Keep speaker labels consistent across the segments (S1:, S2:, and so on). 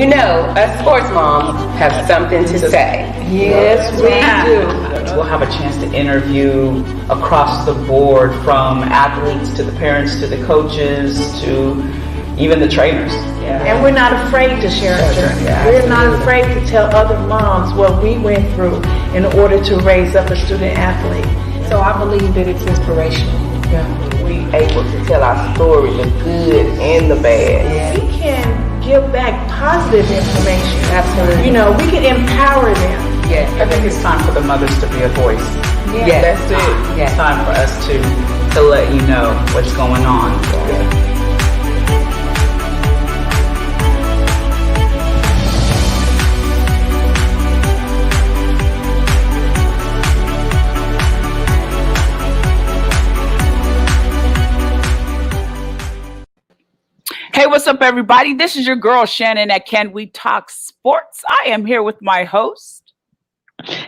S1: you know, us sports moms have something to say.
S2: Yes, we do.
S3: We'll have a chance to interview across the board, from athletes to the parents to the coaches to even the trainers.
S2: And we're not afraid to share our journey. We're not afraid to tell other moms what we went through in order to raise up a student athlete. So I believe that it's inspirational.
S4: We able to tell our story, the good and the bad.
S2: We can give back positive information.
S1: Absolutely.
S2: You know, we can empower them.
S3: Yes, I think it's time for the mothers to be a voice.
S1: Yes, that's it.
S3: It's time for us to let you know what's going on. Hey, what's up, everybody? This is your girl, Shannon, at Can We Talk Sports. I am here with my host.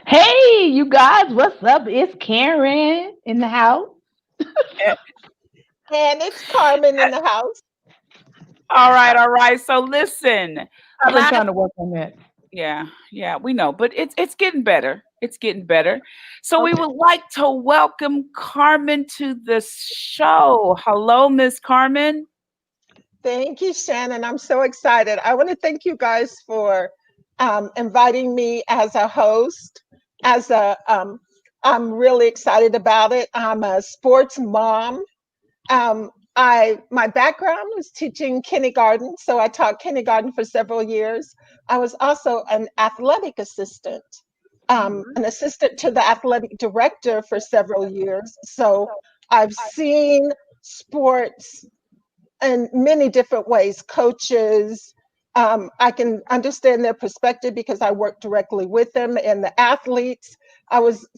S5: Hey, you guys, what's up? It's Karen in the house.
S6: And it's Carmen in the house.
S3: All right. So listen.
S5: I've been trying to work on that.
S3: Yeah, we know, but it's getting better. It's getting better. So we would like to welcome Carmen to the show. Hello, Miss Carmen.
S6: Thank you, Shannon. I'm so excited. I want to thank you guys for inviting me as a host. I'm really excited about it. I'm a sports mom. My background was teaching kindergarten, so I taught kindergarten for several years. I was also an athletic assistant, an assistant to the athletic director for several years. So I've seen sports in many different ways. Coaches, I can understand their perspective because I work directly with them, and the athletes. I was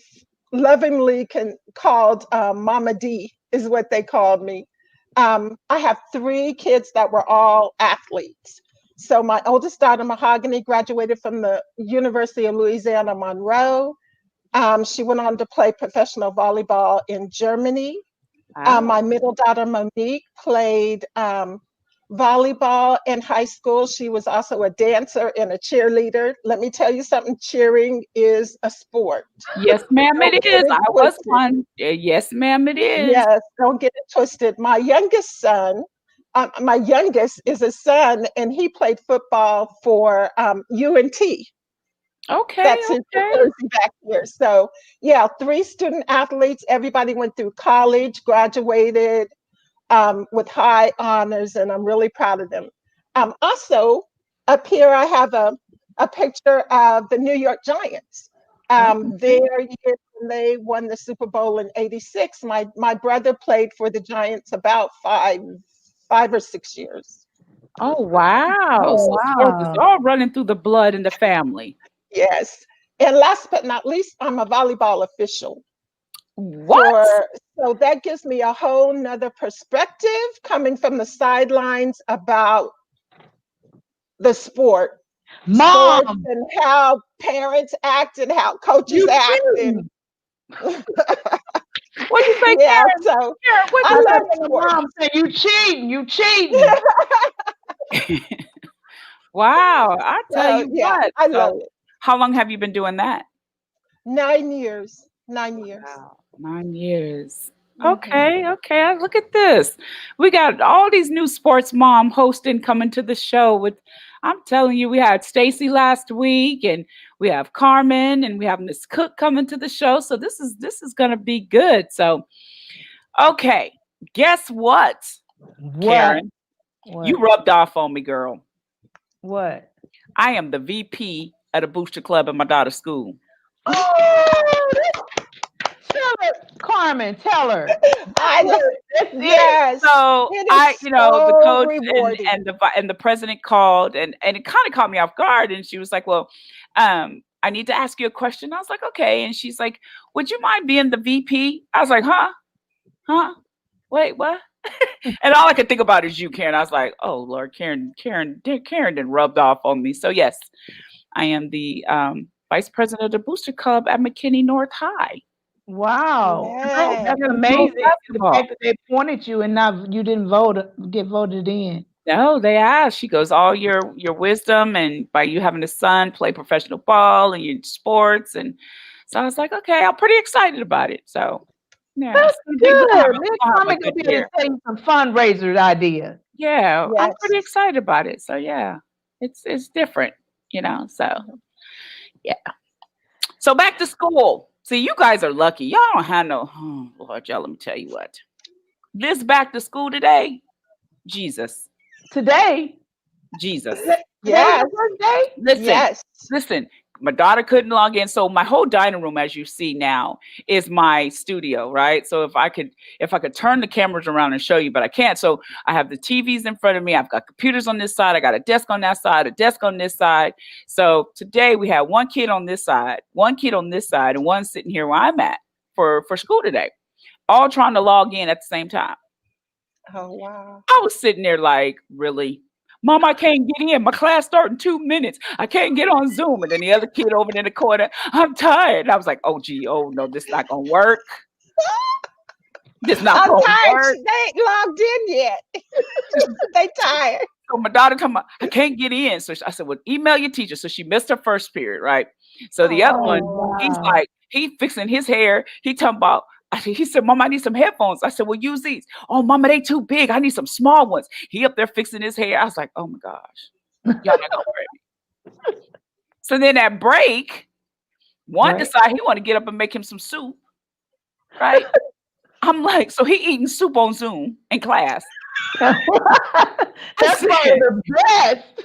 S6: lovingly called Mama D, is what they called me. I have 3 kids that were all athletes. So my oldest daughter, Mahogany, graduated from the University of Louisiana Monroe. She went on to play professional volleyball in Germany. My middle daughter, Monique, played volleyball in high school. She was also a dancer and a cheerleader. Let me tell you something, cheering is a sport.
S3: Yes, ma'am, it is. I was one. Yes, ma'am, it is.
S6: Yes, don't get it twisted. My youngest is a son, and he played football for UNT.
S3: Okay.
S6: That's his jersey back here. So, 3 student athletes. Everybody went through college, graduated with high honors, and I'm really proud of them. Also, up here, I have a picture of the New York Giants. Their year when they won the Super Bowl in '86. My brother played for the Giants about 5 or 6 years.
S3: Oh, wow. So it's all running through the blood in the family.
S6: Yes. And last but not least, I'm a volleyball official.
S3: What?
S6: So that gives me a whole nother perspective coming from the sidelines about the sport.
S5: Mom!
S6: Sports and how parents act and how coaches act. And
S3: What do you think,
S6: yeah,
S3: Karen?
S6: so
S3: Karen, what
S6: I
S3: do
S6: love
S5: The
S6: sports.
S5: mom said, you cheating.
S3: Wow, I tell
S6: So,
S3: you what.
S6: I love it.
S3: How long have you been doing that?
S6: 9 years. 9 years.
S3: Wow, 9 years. Okay. Look at this. We got all these new sports mom hosting coming to the show. I'm telling you, we had Stacy last week, and we have Carmen, and we have Miss Cook coming to the show. So this is gonna be good. So, okay, guess what? Karen, you rubbed off on me, girl.
S5: What?
S3: I am the VP at a booster club at my daughter's school.
S5: Oh, tell her, Carmen, tell her.
S6: I know. Yes.
S3: So
S6: It is
S3: the
S6: so
S3: coach
S6: rewarding.
S3: and the president called, and it kind of caught me off guard. And she was like, "Well, I need to ask you a question." I was like, "Okay." And she's like, "Would you mind being the VP?" I was like, "Huh? Wait, what?" And all I could think about is you, Karen. I was like, "Oh Lord, Karen then rubbed off on me." So yes, I am the vice president of the booster club at McKinney North High.
S5: Wow.
S6: Yes.
S5: That's amazing. The fact that they appointed you and now you didn't get voted in.
S3: No, they asked. She goes, all your wisdom and by you having a son, play professional ball and your sports. And so I was like, okay, I'm pretty excited about it. So yeah,
S5: That's
S3: so we're
S5: good. Next
S3: gonna
S5: time
S3: have
S5: I'm
S3: a
S5: gonna
S3: good
S5: be able
S3: year.
S5: to tell you some fundraisers ideas.
S3: Yeah, I'm
S6: Yes.
S3: pretty excited about it. So yeah, it's different, So yeah. So back to school. See, you guys are lucky. Y'all don't have no. Oh, Lord, y'all. Let me tell you what. This back to school today. Jesus,
S5: Today,
S3: Jesus.
S5: today was
S6: Yes.
S5: the first day.
S3: Listen,
S6: Yes.
S3: listen. My daughter couldn't log in, so my whole dining room, as you see now, is my studio, right? So if I could turn the cameras around and show you, but I can't. So I have the TVs in front of me. I've got computers on this side. I got a desk on that side, a desk on this side. So today we had one kid on this side, one kid on this side, and one sitting here where I'm at for school today, all trying to log in at the same time.
S6: Oh, wow.
S3: I was sitting there like, really? Mom, I can't get in. My class starts in 2 minutes. I can't get on Zoom. And then the other kid over in the corner, I'm tired. And I was like, oh, gee, oh, no, this not going to work. This not
S6: I'm
S3: going to
S6: tired.
S3: work.
S6: They ain't logged in yet. They tired.
S3: So my daughter told me, I can't get in. So I said, well, email your teacher. So she missed her first period, right? So the other
S5: Oh
S3: one, he's
S5: wow.
S3: like, he fixing his hair. He talking about, he said, Mom, I need some headphones. I said, well, use these. Oh, Mama, they too big. I need some small ones. He up there fixing his hair. I was like, oh my gosh, y'all not gonna worry. So then at break, one
S5: Right.
S3: decided he want to get up and make him some soup, right? I'm like, so he eating soup on Zoom in class.
S5: That's probably the best.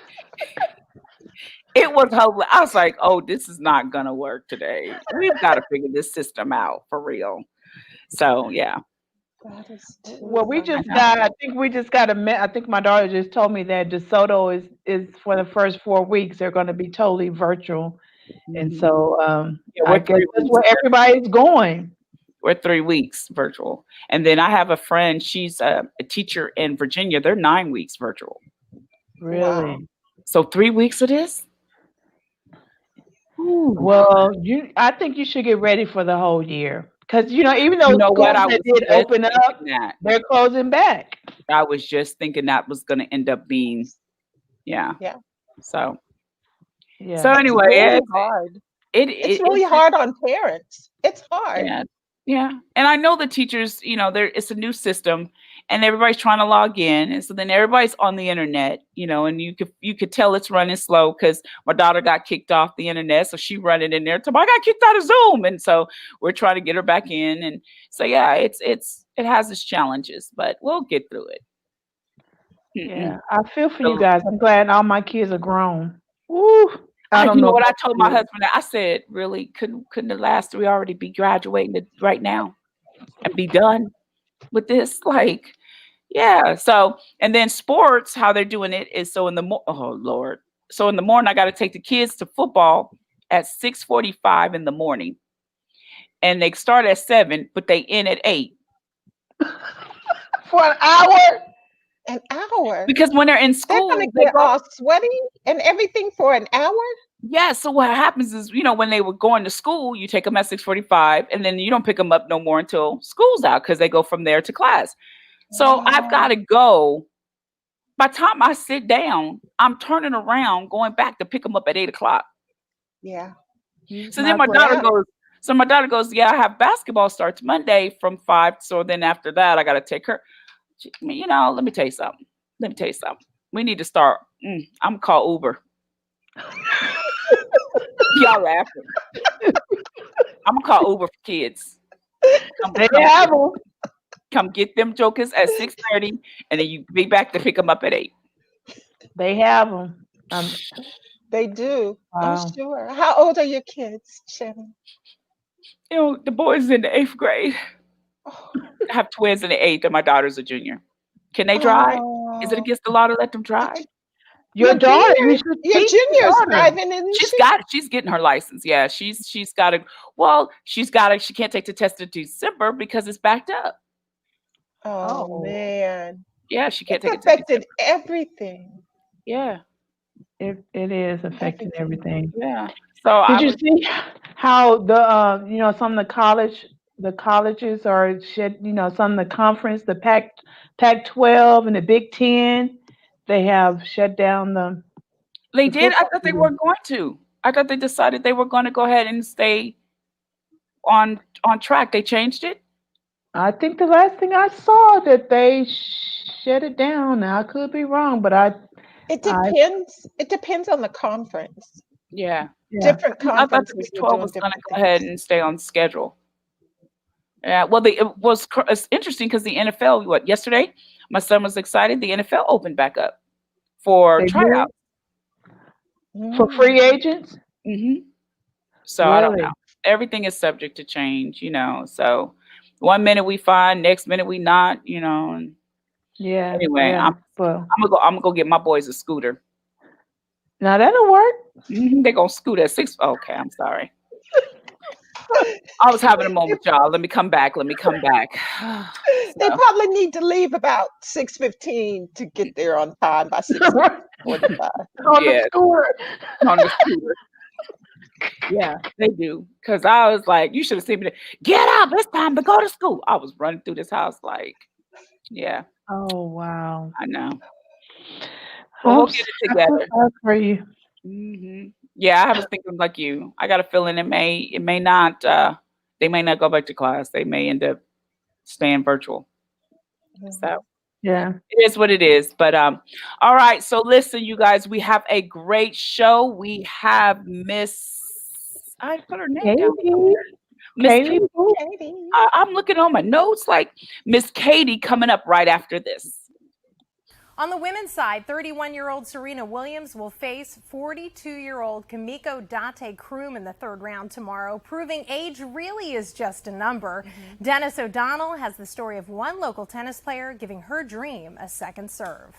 S3: It was hilarious. I was like, oh, this is not gonna work today. We've got to figure this system out for real. So yeah.
S6: That is too
S5: Well, we
S6: funny.
S5: just
S3: know.
S5: got. I think we just got I think my daughter just told me that DeSoto is for the first 4 weeks. They're going to be totally virtual, and
S3: Mhm.
S5: so
S3: Yeah,
S5: I
S3: we're
S5: guess
S3: 3
S5: that's
S3: weeks.
S5: where everybody's going.
S3: We're 3 weeks virtual. And then I have a friend, she's a teacher in Virginia. They're 9 weeks virtual.
S5: Really?
S6: Wow.
S3: So 3 weeks of this? Ooh.
S5: Well, I think you should get ready for the whole year because even
S3: You
S5: those
S3: know what?
S5: schools
S3: I
S5: that
S3: was
S5: did
S3: just
S5: open up,
S3: thinking that.
S5: they're closing back.
S3: I was just thinking that was going to end up being, yeah.
S6: Yeah.
S3: So
S5: Yeah.
S6: It's really
S3: anyway,
S6: hard.
S3: it
S6: It's really
S3: it's
S6: hard on parents. It's hard.
S3: yeah. Yeah. And I know the teachers, it's a new system and everybody's trying to log in. And so then everybody's on the internet, and you could tell it's running slow because my daughter got kicked off the internet. So she running in there. I got kicked out of Zoom. And so we're trying to get her back in. And so yeah, it has its challenges, but we'll get through it.
S5: Yeah. I feel for you
S3: So,
S5: guys. I'm glad all my kids are grown. Woo. I don't
S3: you know
S5: know
S3: what I
S5: about
S3: told my
S5: you.
S3: husband? I said, really, couldn't the last three already be graduating right now and be done with this? Like, yeah. So, and then sports, how they're doing it is so oh Lord. So in the morning, I got to take the kids to football at 6:45 in the morning, and they start at 7, but they end at 8
S5: For an hour?
S6: An hour.
S3: because when they're in
S6: They're gonna
S3: school, they
S6: get
S3: go.
S6: all sweaty and everything for an hour.
S3: Yeah, so what happens is, when they were going to school, you take them at 6:45, and then you don't pick them up no more until school's out because they go from there to class. So I've got
S6: Wow.
S3: to go. By the time I sit down, I'm turning around, going back to pick them up at 8 o'clock.
S6: Yeah.
S3: So then my daughter goes. So my daughter goes, yeah, I have basketball starts Monday from 5. So then after that, I got to take her. Let me tell you something. We need to start. I'm gonna call Uber. Y'all laughing. I'm gonna call Uber for kids.
S5: They have them.
S3: Come get them jokers at 6:30, and then you be back to pick them up at 8.
S5: They have them.
S6: They do. I'm
S5: Wow.
S6: sure. How old are your kids, Shannon?
S3: The boy's in the 8th grade.
S6: Oh.
S3: I have twins in the 8th, and my daughter's a junior. Can they drive? Is it
S6: Oh.
S3: against the law to let them drive?
S5: Your daughter, you should
S6: Your
S5: teach your
S6: junior's
S5: daughter.
S6: driving, isn't she?
S3: She's getting her license. Yeah, she's got to. Well, she can't take the test until December because it's backed up.
S6: Oh
S5: Oh,
S6: man.
S3: Yeah, she can't
S6: It's
S3: take it till
S6: affected
S3: December.
S6: everything.
S3: Yeah,
S5: it is affecting everything.
S3: yeah. So
S5: Did you see how the some of the colleges are some of the conference, the Pac 12 and the Big Ten, they have shut down
S3: They
S5: the
S3: did. I
S5: football
S3: thought they
S5: field.
S3: were going to. I thought they decided they were going to go ahead and stay on track. They changed it.
S5: I think the last thing I saw that they shut it down. Now I could be wrong, but I
S6: It depends on the conference.
S3: Yeah.
S5: yeah.
S6: Different
S3: I thought the
S6: conferences
S3: Big
S6: were
S3: 12
S6: doing
S3: was going to
S6: different
S3: go ahead
S6: things.
S3: and stay on schedule. Yeah. Well, it's interesting because the NFL, yesterday, my son was excited. The NFL opened back up for
S5: They did
S3: tryouts.
S5: for
S6: Mm.
S5: free agents.
S3: So I don't know.
S5: Really?
S3: Everything is subject to change, So one minute we fine, next minute we not, And
S5: Yeah,
S3: anyway,
S5: yeah. Well,
S3: I'm gonna go get my boys a scooter.
S5: now that'll work.
S3: They're gonna scoot at 6. Okay, I'm sorry. I was having a moment, y'all. Let me come back.
S6: They
S3: So,
S6: probably need to leave about 6:15 to get there on time by 6:45.
S5: On the
S3: yeah,
S5: scooter.
S3: on the scooter. Yeah, they do. Cause I was like, you should have seen me. Get up! It's time to go to school. I was running through this house like, yeah,
S5: Oh wow.
S3: I know. But we'll get it
S5: I feel
S3: together.
S5: sorry for you.
S3: Yeah, I was thinking like you. I got a feeling it may not. They may not go back to class. They may end up staying virtual. So
S5: Yeah.
S3: it is what it is. But all right. So listen, you guys, we have a great show. We have Miss. I put her name down.
S5: Kady.
S3: Miss
S5: Kady
S3: Kady.
S5: Pooler.
S6: Katie.
S3: I'm looking on my notes like Miss Kady coming up right after this.
S7: On the women's side, 31-year-old Serena Williams will face 42-year-old Kimiko Date Kroom in the third round tomorrow, proving age really is just a number. Dennis O'Donnell has the story of one local tennis player giving her dream a second serve.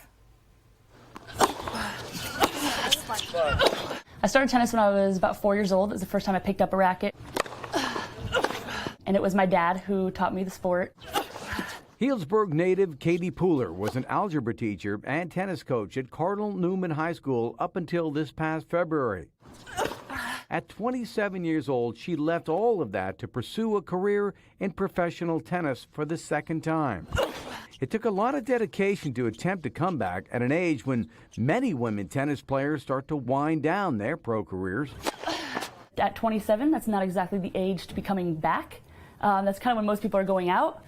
S8: I started tennis when I was about 4 years old. It was the first time I picked up a racket. And it was my dad who taught me the sport.
S9: Healdsburg native Kady Pooler was an algebra teacher and tennis coach at Cardinal Newman High School up until this past February. At 27 years old, she left all of that to pursue a career in professional tennis for the second time. It took a lot of dedication to attempt a comeback at an age when many women tennis players start to wind down their pro careers.
S8: At 27, that's not exactly the age to be coming back. That's kind of when most people are going out.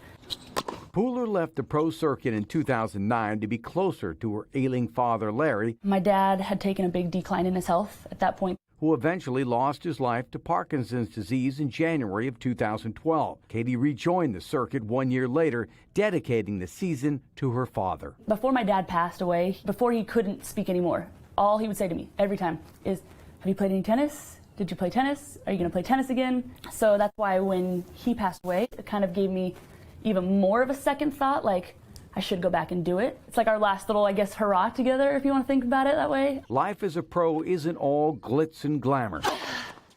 S9: Pooler left the pro circuit in 2009 to be closer to her ailing father, Larry,
S8: My dad had taken a big decline in his health at that point.
S9: who eventually lost his life to Parkinson's disease in January of 2012. Kady rejoined the circuit 1 year later, dedicating the season to her father.
S8: Before my dad passed away, before he couldn't speak anymore, all he would say to me every time is, have you played any tennis? Did you play tennis? Are you going to play tennis again? So that's why when he passed away, it kind of gave me even more of a second thought, like I should go back and do it. It's like our last little, I guess, hurrah together, if you want to think about it that way.
S9: Life as a pro isn't all glitz and glamour.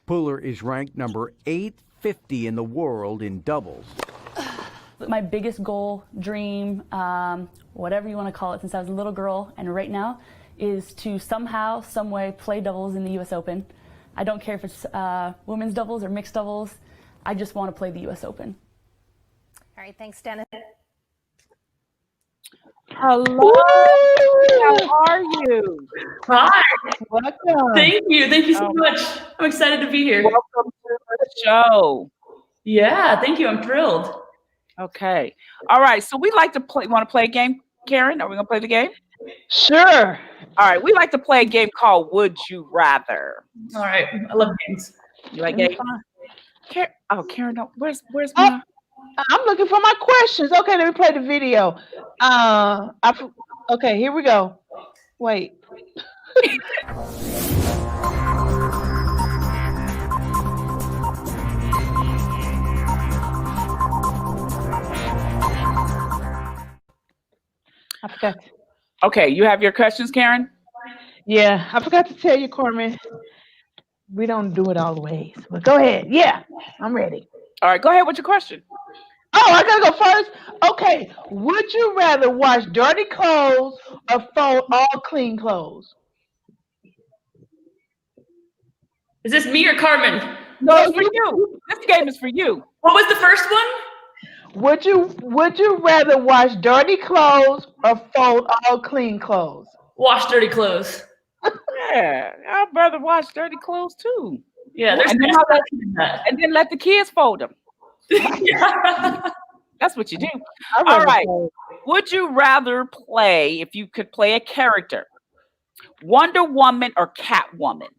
S9: Pooler is ranked number 850 in the world in doubles.
S8: My biggest goal, dream, whatever you want to call it, since I was a little girl and right now, is to somehow, some way play doubles in the U.S. Open. I don't care if it's women's doubles or mixed doubles. I just want to play the U.S. Open.
S7: All right, thanks, Dennis.
S3: Hello. How are you?
S10: Hi.
S5: Welcome.
S10: Thank you so much. I'm excited to be here.
S3: Welcome to the show.
S10: Yeah, thank you. I'm thrilled.
S3: Okay. All right. So we like to play. Want to play a game, Karen? Are we gonna play the game?
S5: Sure.
S3: All right. We like to play a game called Would You Rather.
S10: All right. I love games.
S3: You like games? Karen, no, where's my?
S5: I'm looking for my questions. Okay, let me play the video. Okay, here we go. Wait. I forgot.
S3: Okay, you have your questions, Karen?
S5: Yeah, I forgot to tell you, Carmen. We don't do it all the ways. But go ahead. Yeah, I'm ready.
S3: All right, go ahead with your question.
S5: Oh, I gotta go first? Okay. Would you rather wash dirty clothes or fold all clean clothes?
S10: Is this me or Carmen?
S3: No, it's for you. This game is for you.
S10: What was the first one?
S5: Would you rather wash dirty clothes or fold all clean clothes?
S10: Wash dirty clothes.
S3: Yeah, I'd rather watch dirty clothes too.
S10: Yeah, there's
S3: and then, and then let the kids fold them.
S10: Yeah.
S3: That's what you do.
S5: I'd
S3: All
S5: rather
S3: right.
S5: play-
S3: Would you rather play, if you could play a character, Wonder Woman or Catwoman?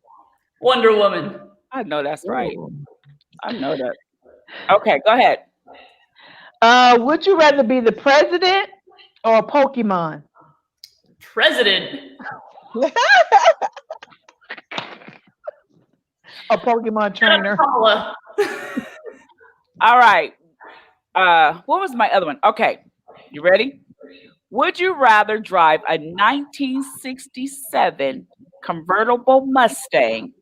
S10: Wonder Woman.
S3: I know that's right. I know that. Okay, go ahead.
S5: Would you rather be the president or a Pokemon?
S10: President.
S5: A Pokemon trainer.
S10: Kamala.
S3: All right. What was my other one? Okay, you ready? Would you rather drive a 1967 convertible Mustang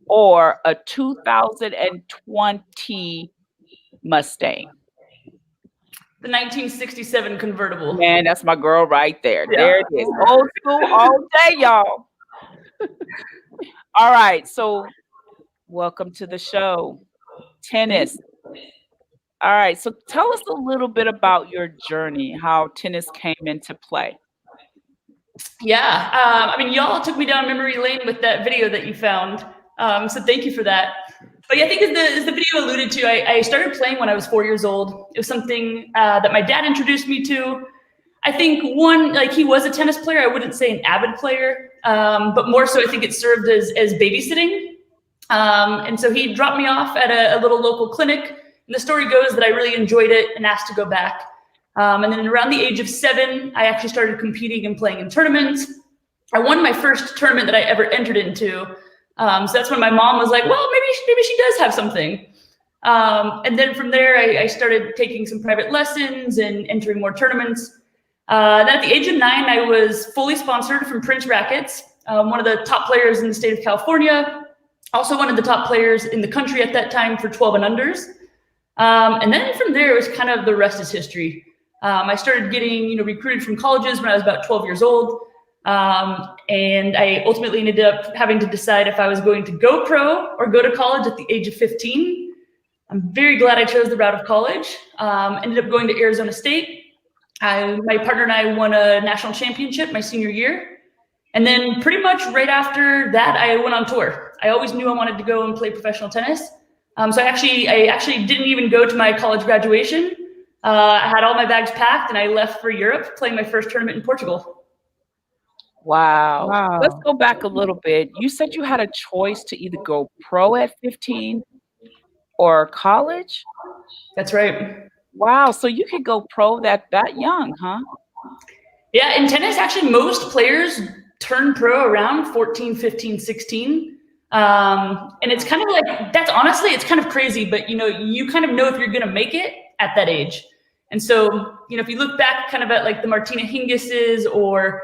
S3: or a 2020 Mustang?
S10: The 1967 convertible.
S3: Man, that's my girl right there.
S10: Yeah.
S3: There it is. Old school all day, y'all. All right, so welcome to the show. Tennis. All right, so tell us a little bit about your journey, how tennis came into play.
S10: Yeah, I mean, y'all took me down memory lane with that video that you found. So thank you for that. But yeah, I think as the video alluded to, I started playing when I was 4 years old. It was something that my dad introduced me to. I think he was a tennis player. I wouldn't say an avid player, but more so I think it served as babysitting. And so he dropped me off at a little local clinic. And the story goes that I really enjoyed it and asked to go back. And then around the age of 7, I actually started competing and playing in tournaments. I won my first tournament that I ever entered into. So that's when my mom was like, well, maybe she does have something. And then from there, I started taking some private lessons and entering more tournaments. Then at the age of 9, I was fully sponsored from Prince Rackets, one of the top players in the state of California, also one of the top players in the country at that time for 12 and unders. And then from there, it was kind of the rest is history. I started getting recruited from colleges when I was about 12 years old. And I ultimately ended up having to decide if I was going to go pro or go to college at the age of 15. I'm very glad I chose the route of college. Ended up going to Arizona State. My partner and I won a national championship my senior year. And then pretty much right after that, I went on tour. I always knew I wanted to go and play professional tennis. So I actually didn't even go to my college graduation. I had all my bags packed and I left for Europe, playing my first tournament in Portugal.
S3: Wow.
S5: Wow.
S3: Let's go back a little bit. You said you had a choice to either go pro at 15 or college?
S10: That's right.
S3: Wow. So you could go pro that young, huh?
S10: Yeah, in tennis, actually, most players turn pro around 14, 15, 16. And it's kind of like, that's honestly, it's kind of crazy, but you kind of know if you're going to make it at that age. And so, if you look back kind of at like the Martina Hingises or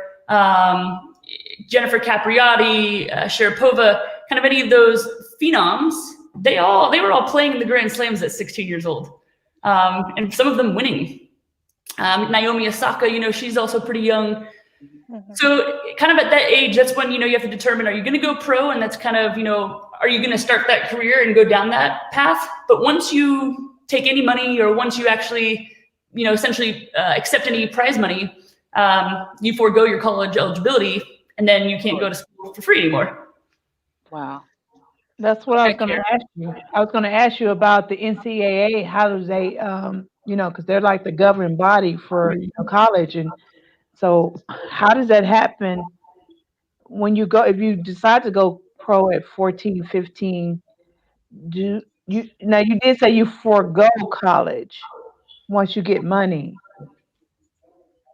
S10: Jennifer Capriati, Sharapova, kind of any of those phenoms, they were all playing in the Grand Slams at 16 years old. And some of them winning. Naomi Osaka, she's also pretty young. So kind of at that age, that's when, you have to determine, are you going to go pro? And that's kind of, are you going to start that career and go down that path? But once you take any money or once you actually, essentially accept any prize money, you forego your college eligibility and then you can't go to school for free anymore.
S3: Wow.
S5: That's what I was going to ask you. I was going to ask you about the NCAA. How does they, because they're like the governing body for college. And so how does that happen when you go, if you decide to go pro at 14, 15, you did say you forego college once you get money.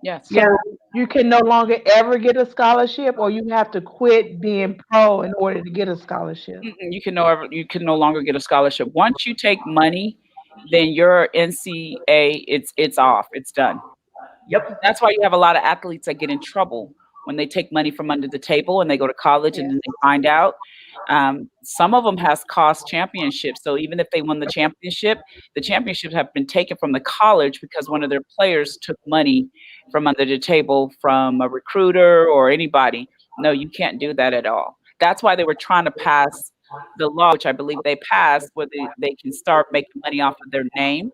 S3: Yes.
S5: So you can no longer ever get a scholarship, or you have to quit being pro in order to get a scholarship.
S3: You can no longer get a scholarship. Once you take money, then your NCAA, it's off. It's done.
S10: Yep.
S3: That's why you have a lot of athletes that get in trouble when they take money from under the table and they go to college and then they find out. Some of them has cost championships. So even if they won the championships have been taken from the college because one of their players took money from under the table from a recruiter or anybody. No, you can't do that at all. That's why they were trying to pass the law, which I believe they passed, where they can start making money off of their name.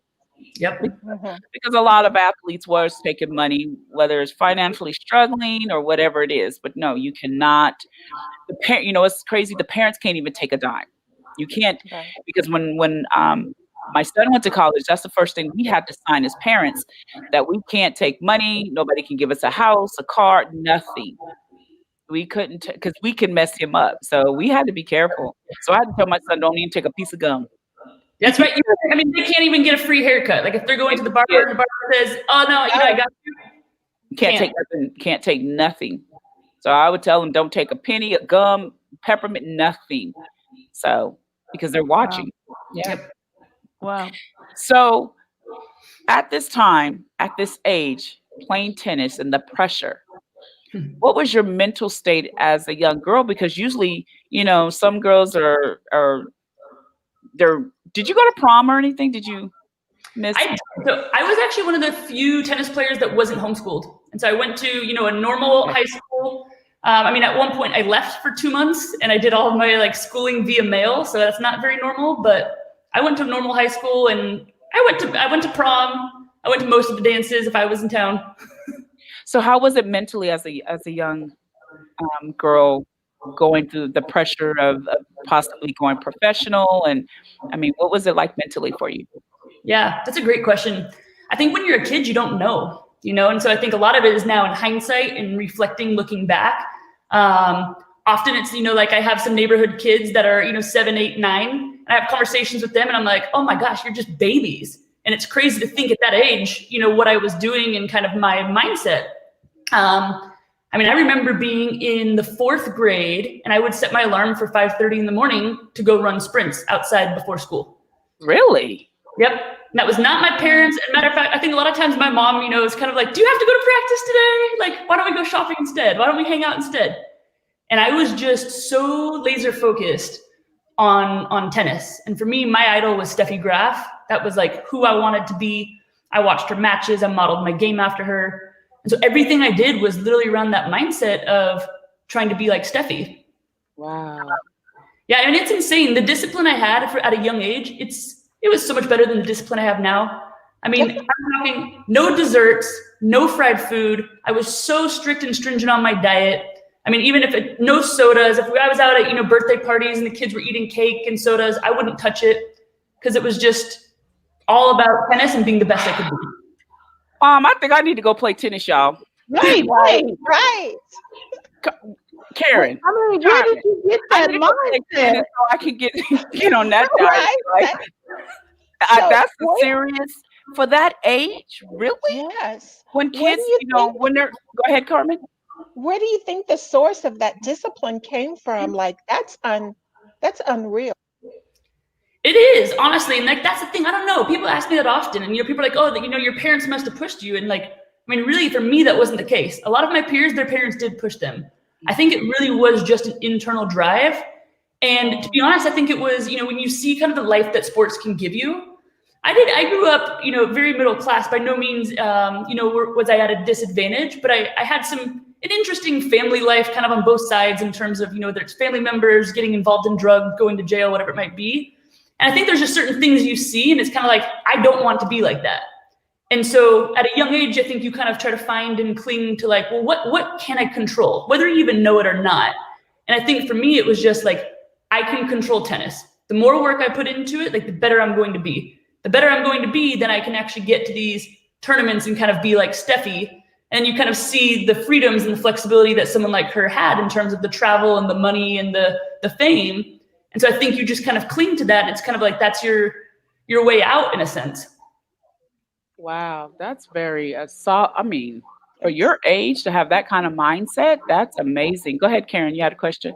S10: Yep.
S3: Because a lot of athletes was taking money, whether it's financially struggling or whatever it is. But no, you cannot. The parent, it's crazy. The parents can't even take a dime. You can't, because when my son went to college, that's the first thing we had to sign as parents, that we can't take money. Nobody can give us a house, a car, nothing. We couldn't, because we can mess him up. So we had to be careful. So I had to tell my son, don't even take a piece of gum.
S10: That's right. I mean, they can't even get a free haircut. Like if they're going to the barber and the barber says, "Oh no, I got you."
S3: Can't take nothing. Can't take nothing. So I would tell them, don't take a penny, a gum, peppermint, nothing. So because they're watching.
S5: Yeah. Wow.
S3: So at this time, at this age, playing tennis and the pressure, what was your mental state as a young girl? Because usually, some girls are did you go to prom or anything? Did you miss?
S10: I was actually one of the few tennis players that wasn't homeschooled. And so I went to, a normal high school. At one point I left for 2 months and I did all of my schooling via mail. So that's not very normal, but I went to a normal high school and I went to prom. I went to most of the dances if I was in town.
S3: So how was it mentally as a young girl going through the pressure of possibly going professional? And what was it like mentally for you?
S10: Yeah, that's a great question. I think when you're a kid, you don't know, and so I think a lot of it is now in hindsight and reflecting, looking back. Often it's, I have some neighborhood kids that are, 7, 8, 9, and I have conversations with them and I'm like, oh my gosh, you're just babies. And it's crazy to think at that age, what I was doing and kind of my mindset. I remember being in the 4th grade and I would set my alarm for 5:30 in the morning to go run sprints outside before school.
S3: Really?
S10: Yep. And that was not my parents. As a matter of fact, I think a lot of times my mom, is kind of like, do you have to go to practice today? Why don't we go shopping instead? Why don't we hang out instead? And I was just so laser focused on tennis. And for me, my idol was Steffi Graf. That was who I wanted to be. I watched her matches. I modeled my game after her. And so everything I did was literally around that mindset of trying to be like Steffi.
S3: Wow.
S10: Yeah, it's insane. The discipline I had at a young age, it was so much better than the discipline I have now. I'm talking no desserts, no fried food. I was so strict and stringent on my diet. Even if no sodas, if I was out at, birthday parties and the kids were eating cake and sodas, I wouldn't touch it because it was just all about tennis and being the best I could be.
S3: I think I need to go play tennis, y'all.
S6: Right.
S3: Karen.
S5: Where did you get that mindset?
S3: So I can get on that diet. That's serious for that age, really?
S6: Yes.
S3: When kids, when they're, go ahead, Carmen.
S6: Where do you think the source of that discipline came from? That's unreal.
S10: It is, honestly, and that's the thing. I don't know. People ask me that often, and people are like, "Oh, your parents must have pushed you." And really, for me, that wasn't the case. A lot of my peers, their parents did push them. I think it really was just an internal drive. And to be honest, I think it was, when you see kind of the life that sports can give you. I grew up, very middle class. By no means, was I at a disadvantage, but I had an interesting family life kind of on both sides in terms of, there's family members getting involved in drugs, going to jail, whatever it might be. And I think there's just certain things you see and it's kind of like, I don't want to be like that. And so at a young age, I think you kind of try to find and cling to what can I control, whether you even know it or not. And I think for me, it was just I can control tennis. The more work I put into it, the better I'm going to be. The better I'm going to be, then I can actually get to these tournaments and kind of be like Steffi. And you kind of see the freedoms and the flexibility that someone like her had in terms of the travel and the money and the fame. And so I think you just kind of cling to that. It's kind of that's your way out in a sense.
S3: Wow, that's very for your age to have that kind of mindset, that's amazing. Go ahead, Karen. You had a question.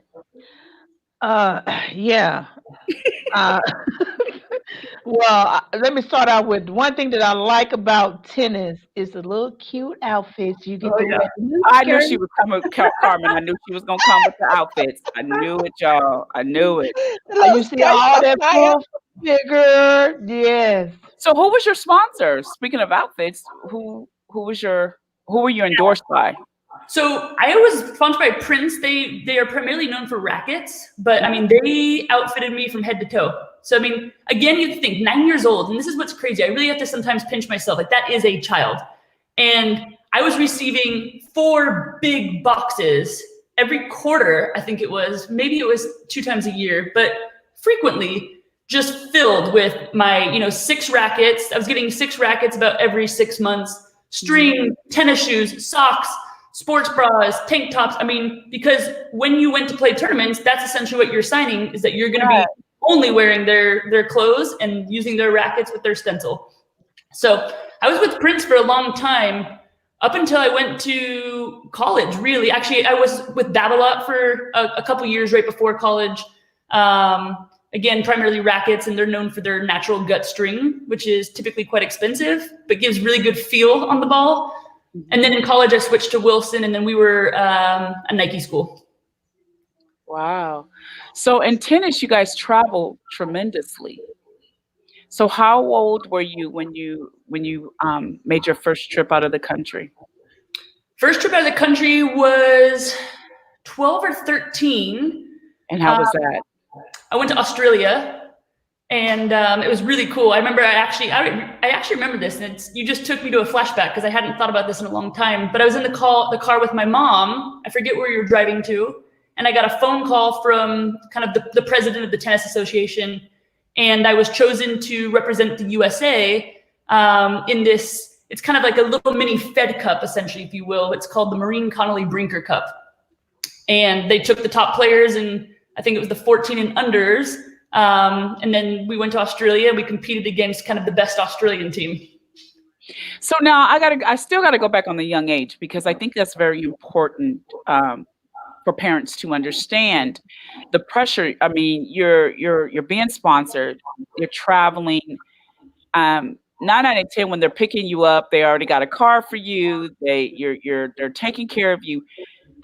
S5: Yeah. Well, let me start out with one thing that I like about tennis is the little cute outfits you get.
S3: I knew she was coming, Carmen. I knew she was gonna come with the outfits. I knew it, y'all. I knew it.
S5: You see all that full figure, yes.
S3: So, who was your sponsor? Speaking of outfits, who were you endorsed by?
S10: So I was sponsored by Prince. They are primarily known for rackets, but they outfitted me from head to toe. So, I mean, again, you think 9 years old, and this is what's crazy. I really have to sometimes pinch myself. Like, that is a child. And I was receiving 4 big boxes every quarter. I think it was, maybe it was 2 times a year, but frequently just filled with my, 6 rackets. I was getting 6 rackets about every 6 months, string, tennis shoes, socks, sports bras, tank tops. I mean, because when you went to play tournaments, that's essentially what you're signing, is that you're going to be only wearing their clothes and using their rackets with their stencil. So I was with Prince for a long time, up until I went to college, really. Actually, I was with Babolat for a couple years right before college. Again, primarily rackets, and they're known for their natural gut string, which is typically quite expensive, but gives really good feel on the ball. And then in college, I switched to Wilson, and then we were a Nike school.
S3: Wow. So in tennis, you guys travel tremendously. So how old were you when you made your first trip out of the country?
S10: First trip out of the country was 12 or 13.
S3: And how was that?
S10: I went to Australia, and it was really cool. I remember I actually remember this, and you just took me to a flashback because I hadn't thought about this in a long time. But I was in the car with my mom. I forget where you were driving to, and I got a phone call from kind of the president of the tennis association, and I was chosen to represent the USA in this. It's kind of like a little mini Fed Cup, essentially, if you will. It's called the Maureen Connolly Brinker Cup, and they took the top players, and I think it was the 14 and unders. And then we went to Australia. We competed against kind of the best Australian team.
S3: So now I still gotta go back on the young age, because I think that's very important for parents to understand the pressure. I mean, you're being sponsored, you're traveling. 9 out of 10, when they're picking you up, they already got a car for you. They're taking care of you.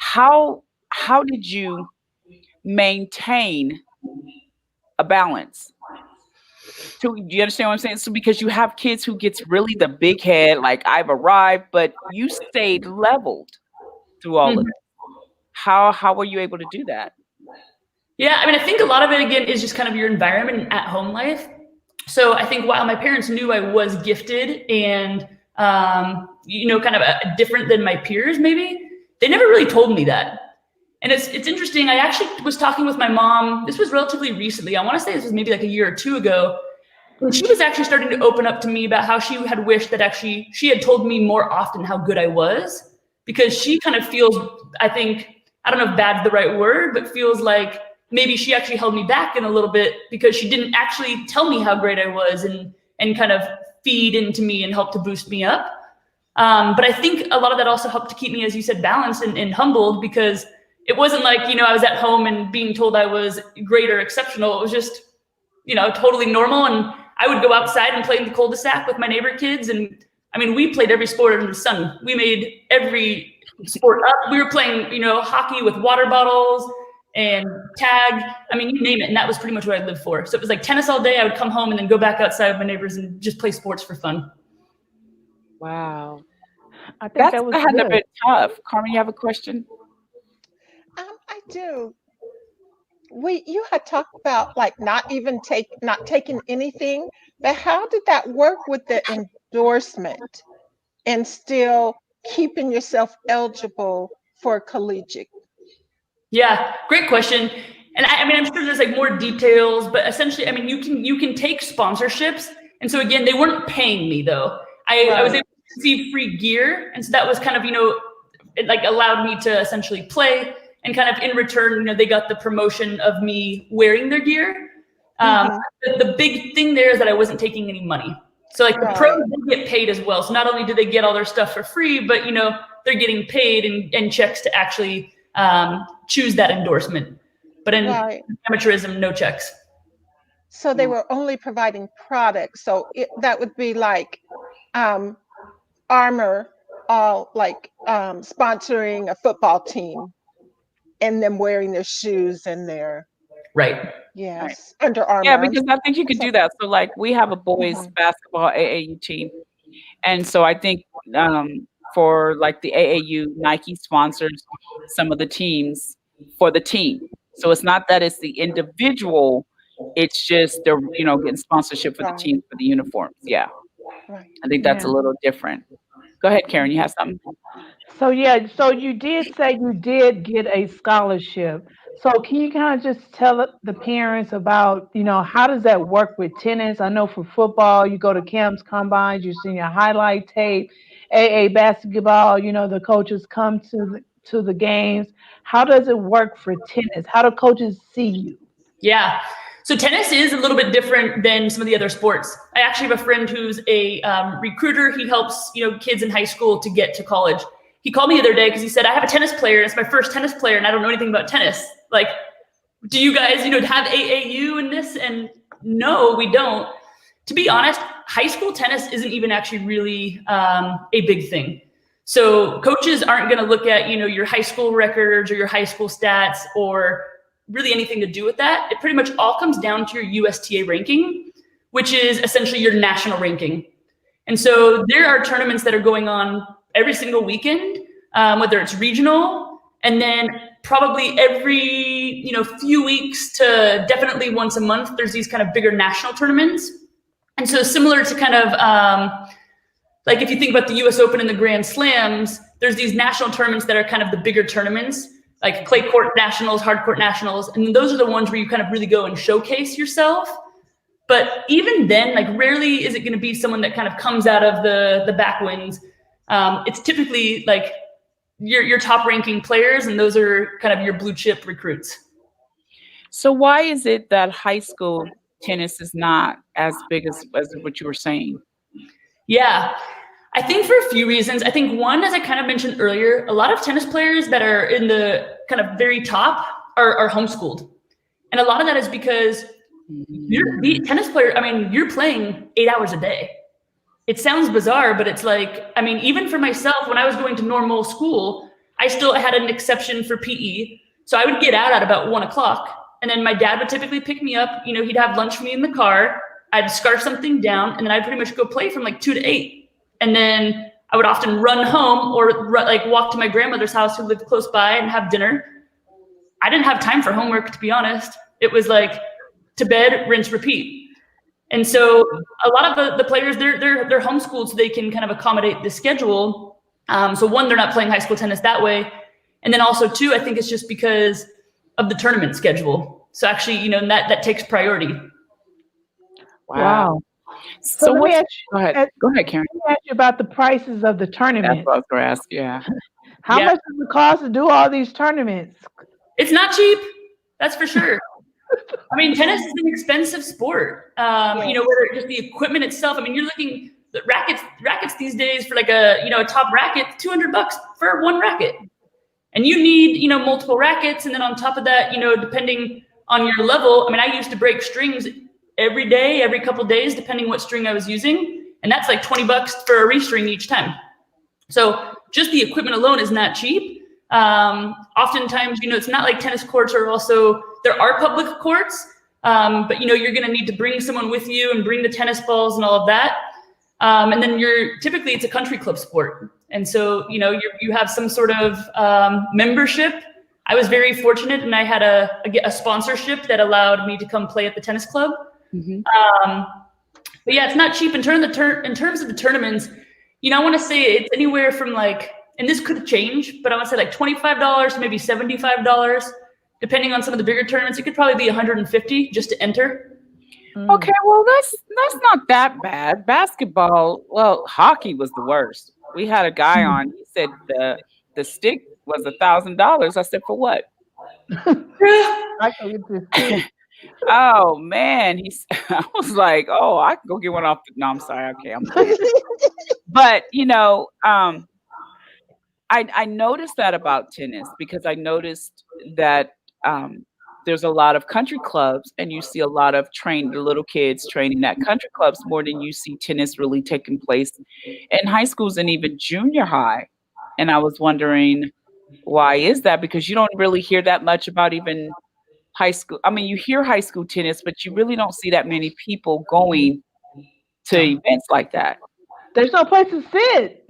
S3: How did you maintain a balance? Do you understand what I'm saying? So because you have kids who gets really the big head, like I've arrived, but you stayed leveled through all of it. How were you able to do that?
S10: Yeah, I mean, I think a lot of it, again, is just kind of your environment and at-home life. So I think while my parents knew I was gifted and, kind of different than my peers, maybe, they never really told me that. And it's interesting. I actually was talking with my mom. This was relatively recently. I want to say this was maybe like a year or 2 ago. And she was actually starting to open up to me about how she had wished that actually she had told me more often how good I was, because she kind of feels, I think, I don't know if bad's the right word, but feels like maybe she actually held me back in a little bit because she didn't actually tell me how great I was and kind of feed into me and help to boost me up. But I think a lot of that also helped to keep me, as you said, balanced and humbled, because it wasn't like, I was at home and being told I was great or exceptional. It was just, totally normal. And I would go outside and play in the cul-de-sac with my neighbor kids. And I mean, we played every sport under the sun. We made every sport up. We were playing, hockey with water bottles and tag. I mean, you name it. And that was pretty much what I lived for. So it was like tennis all day. I would come home and then go back outside with my neighbors and just play sports for fun.
S3: Wow.
S5: I think that was
S3: had
S5: good.
S3: a bit tough. Carmen, you have a question?
S6: I do. You had talked about like not taking anything, but how did that work with the endorsement and still keeping yourself eligible for collegiate?
S10: Yeah, great question. And I mean, I'm sure there's like more details, but essentially, I mean, you can take sponsorships. And so again, they weren't paying me though. I was able to receive free gear. And so that was kind of, it like allowed me to essentially play. And kind of in return, they got the promotion of me wearing their gear. The big thing there is that I wasn't taking any money. So like the pros did get paid as well. So not only do they get all their stuff for free, but they're getting paid and checks to actually choose that endorsement. But in amateurism, no checks.
S6: So they were only providing products. So that would be like Armor, sponsoring a football team. And them wearing their shoes and their Under Armour.
S3: Yeah, because I think you could do that. So like we have a boys basketball AAU team, and so I think for like the AAU, Nike sponsors some of the teams for the team. So it's not that it's the individual It's just they're, getting sponsorship for the teams for the uniforms. Yeah.
S6: Right.
S3: I think that's a little different. Go ahead, Karen. You have something?
S5: So yeah, so you did say you did get a scholarship. So can you kind of just tell the parents about, how does that work with tennis? I know for football, you go to camps, combines, you're seeing your highlight tape. AA basketball, the coaches come to the games. How does it work for tennis? How do coaches see you?
S10: Yeah. So tennis is a little bit different than some of the other sports. I actually have a friend who's a recruiter. He helps, kids in high school to get to college. He called me the other day because he said, I have a tennis player. It's my first tennis player and I don't know anything about tennis. Like, do you guys, have AAU in this? And no, we don't. To be honest, high school tennis isn't even actually really a big thing. So coaches aren't going to look at, your high school records or your high school stats or really anything to do with that. It pretty much all comes down to your USTA ranking, which is essentially your national ranking. And so there are tournaments that are going on every single weekend, whether it's regional, and then probably every few weeks to definitely once a month, there's these kind of bigger national tournaments. And so similar to kind of like if you think about the US Open and the Grand Slams, there's these national tournaments that are kind of the bigger tournaments, like clay court nationals, hard court nationals, and those are the ones where you kind of really go and showcase yourself. But even then, like rarely is it going to be someone that kind of comes out of the backwinds. It's typically like your top ranking players, and those are kind of your blue chip recruits.
S3: So why is it that high school tennis is not as big as what you were saying?
S10: Yeah, I think for a few reasons. I think one, as I kind of mentioned earlier, a lot of tennis players that are in the kind of very top are homeschooled. And a lot of that is because you're the tennis player. I mean, you're playing 8 hours a day. It sounds bizarre, but it's like, I mean, even for myself, when I was going to normal school, I still had an exception for PE. So I would get out at about 1 o'clock. And then my dad would typically pick me up. He'd have lunch for me in the car. I'd scarf something down, and then I'd pretty much go play from like 2 to 8. And then I would often run home or like walk to my grandmother's house who lived close by and have dinner. I didn't have time for homework, to be honest. It was like to bed, rinse, repeat. And so a lot of the players, they're homeschooled so they can kind of accommodate the schedule. So one, they're not playing high school tennis that way. And then also two, I think it's just because of the tournament schedule. So actually, that takes priority.
S5: Wow.
S3: So
S5: go ahead,
S3: Karen.
S5: Let me ask you about the prices of the tournament.
S3: That's what I was going to ask. Yeah.
S5: How much does it cost to do all these tournaments?
S10: It's not cheap. That's for sure. I mean, tennis is an expensive sport. Whether just the equipment itself. I mean, you're looking at rackets these days for like a top racket, $200 for one racket. And you need, multiple rackets. And then on top of that, depending on your level, I mean, I used to break strings every day, every couple days, depending what string I was using. And that's like $20 for a restring each time. So just the equipment alone is not cheap. Oftentimes, it's not like tennis courts are also, there are public courts, but you're going to need to bring someone with you and bring the tennis balls and all of that. And then typically it's a country club sport. And so, you have some sort of membership. I was very fortunate and I had a sponsorship that allowed me to come play at the tennis club. Mm-hmm. But yeah, it's not cheap in terms of the tournaments. I want to say it's anywhere from like, and this could change, but I want to say like $25 to maybe $75, depending on some of the bigger tournaments. It could probably be $150 just to enter.
S3: Okay, well that's not that bad. Basketball, well, hockey was the worst. We had a guy on. He said the stick was $1,000. I said, for what? Oh man, I was like, oh, I can go get one off. No, I'm sorry. Okay, I'm sorry. But I noticed that about tennis because I noticed that there's a lot of country clubs, and you see a lot of little kids training at country clubs more than you see tennis really taking place in high schools and even junior high. And I was wondering, why is that? Because you don't really hear that much about even high school. I mean, you hear high school tennis, but you really don't see that many people going to events like that.
S5: There's no place to sit.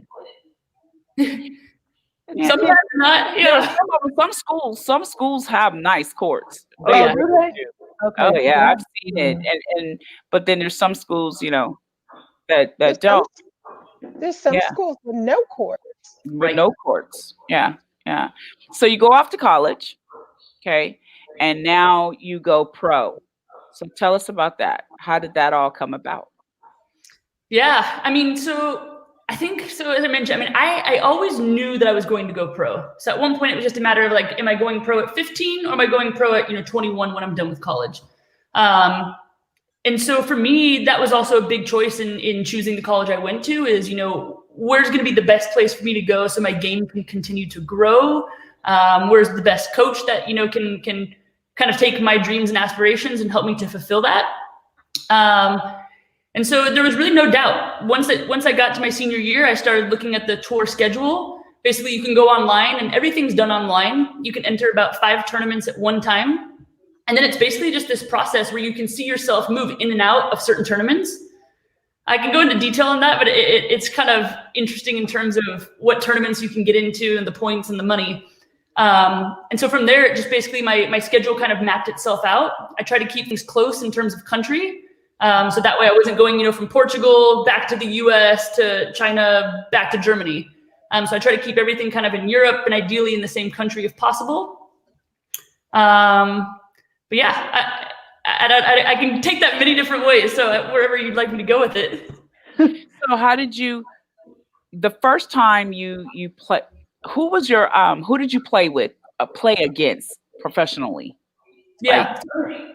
S10: Sometimes not. Yeah.
S3: Some schools have nice courts.
S5: Do they? Okay.
S3: Oh yeah, I've seen it. But then there's some schools, that
S6: There's some
S3: don't.
S6: there's some
S3: Yeah,
S6: schools with no court.
S3: with no courts. Yeah, yeah. So you go off to college, okay, and now you go pro. So tell us about that. How did that all come about?
S10: Yeah, I mean, so I think so. As I mentioned, I mean, I always knew that I was going to go pro. So at one point, it was just a matter of like, am I going pro at 15 or am I going pro at 21 when I'm done with college? And so for me, that was also a big choice in choosing the college I went to. Is where's going to be the best place for me to go so my game can continue to grow? Where's the best coach that can kind of take my dreams and aspirations and help me to fulfill that? And so there was really no doubt. Once I got to my senior year, I started looking at the tour schedule. Basically, you can go online and everything's done online. You can enter about 5 tournaments at one time. And then it's basically just this process where you can see yourself move in and out of certain tournaments. I can go into detail on that, but it's kind of interesting in terms of what tournaments you can get into and the points and the money. And so from there, it just basically my schedule kind of mapped itself out. I try to keep things close in terms of country. So that way I wasn't going, from Portugal back to the US to China, back to Germany. So I try to keep everything kind of in Europe and ideally in the same country if possible. But yeah, I can take that many different ways. So wherever you'd like me to go with it.
S3: So how did the first time you play, who did you play with, play against professionally?
S10: Yeah,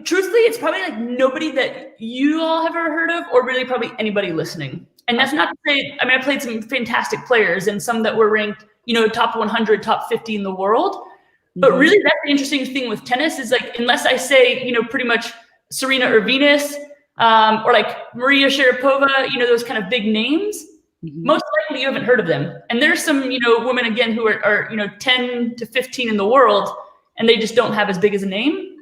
S10: truthfully, it's probably like nobody that you all have ever heard of, or really probably anybody listening. And that's not to say, I mean, I played some fantastic players and some that were ranked, top 100, top 50 in the world. But really, that's the interesting thing with tennis is like, unless I say, pretty much Serena or Venus, or like Maria Sharapova, those kind of big names, most likely you haven't heard of them. And there's some, women again who are 10 to 15 in the world, and they just don't have as big as a name.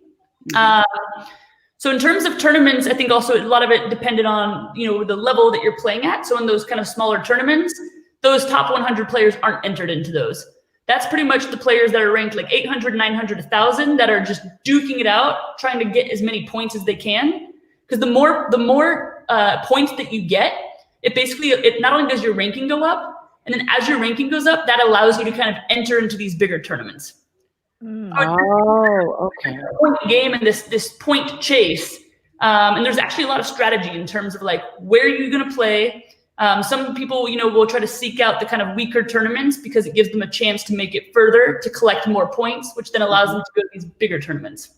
S10: So in terms of tournaments, I think also a lot of it depended on, the level that you're playing at. So in those kind of smaller tournaments, those top 100 players aren't entered into those. That's pretty much the players that are ranked like 800, 900, 1,000 that are just duking it out, trying to get as many points as they can. Because the more points that you get, it not only does your ranking go up, and then as your ranking goes up, that allows you to kind of enter into these bigger tournaments.
S3: Oh, okay.
S10: Point game and this point chase. And there's actually a lot of strategy in terms of like, where are you going to play? Some people, will try to seek out the kind of weaker tournaments because it gives them a chance to make it further, to collect more points, which then allows them to go to these bigger tournaments.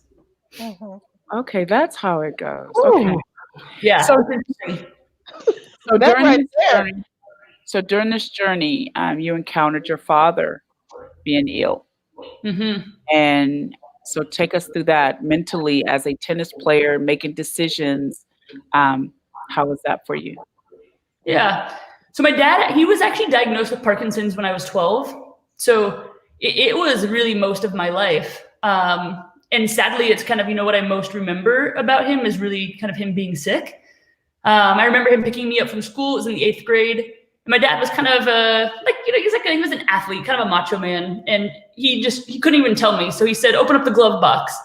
S3: Okay, that's how it goes. Okay.
S10: Yeah.
S3: So during this journey, you encountered your father being ill. And so take us through that mentally as a tennis player, making decisions. How was that for you?
S10: Yeah. So my dad, he was actually diagnosed with Parkinson's when I was 12. So it was really most of my life. And sadly, it's kind of, what I most remember about him is really kind of him being sick. I remember him picking me up from school. It was in the 8th grade. And my dad was kind of he was an athlete, kind of a macho man. And he couldn't even tell me. So he said, open up the glove box.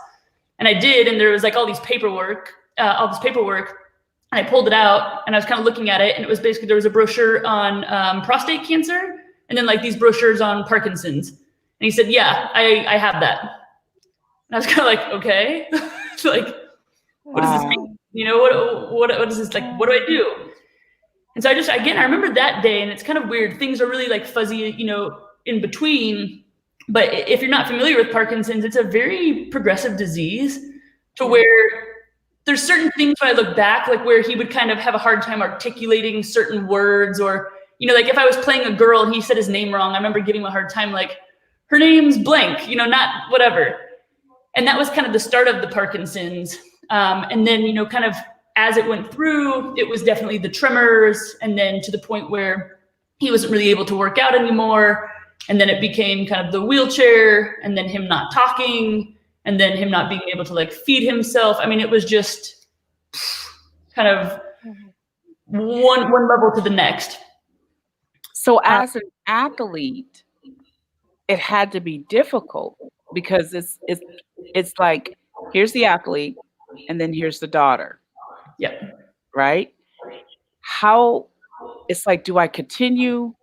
S10: And I did. And there was like all this paperwork. And I pulled it out and I was kind of looking at it. And it was basically, there was a brochure on prostate cancer and then like these brochures on Parkinson's. And he said, yeah, I have that. And I was kind of like, okay, like, what does this mean? What is this, like, what do I do? And so I remember that day, and it's kind of weird. Things are really like fuzzy, in between. But if you're not familiar with Parkinson's, it's a very progressive disease to where there's certain things when I look back, like where he would kind of have a hard time articulating certain words, or, like if I was playing a girl and he said his name wrong, I remember giving him a hard time, like, her name's blank, not whatever. And that was kind of the start of the Parkinson's. And then, kind of as it went through, it was definitely the tremors, and then to the point where he wasn't really able to work out anymore. And then it became kind of the wheelchair, and then him not talking, and then him not being able to like feed himself. I mean, it was just kind of one level to the next.
S3: So as an athlete, it had to be difficult because it's like, here's the athlete, and then here's the daughter,
S10: Yep.
S3: right? How it's like, do I continue,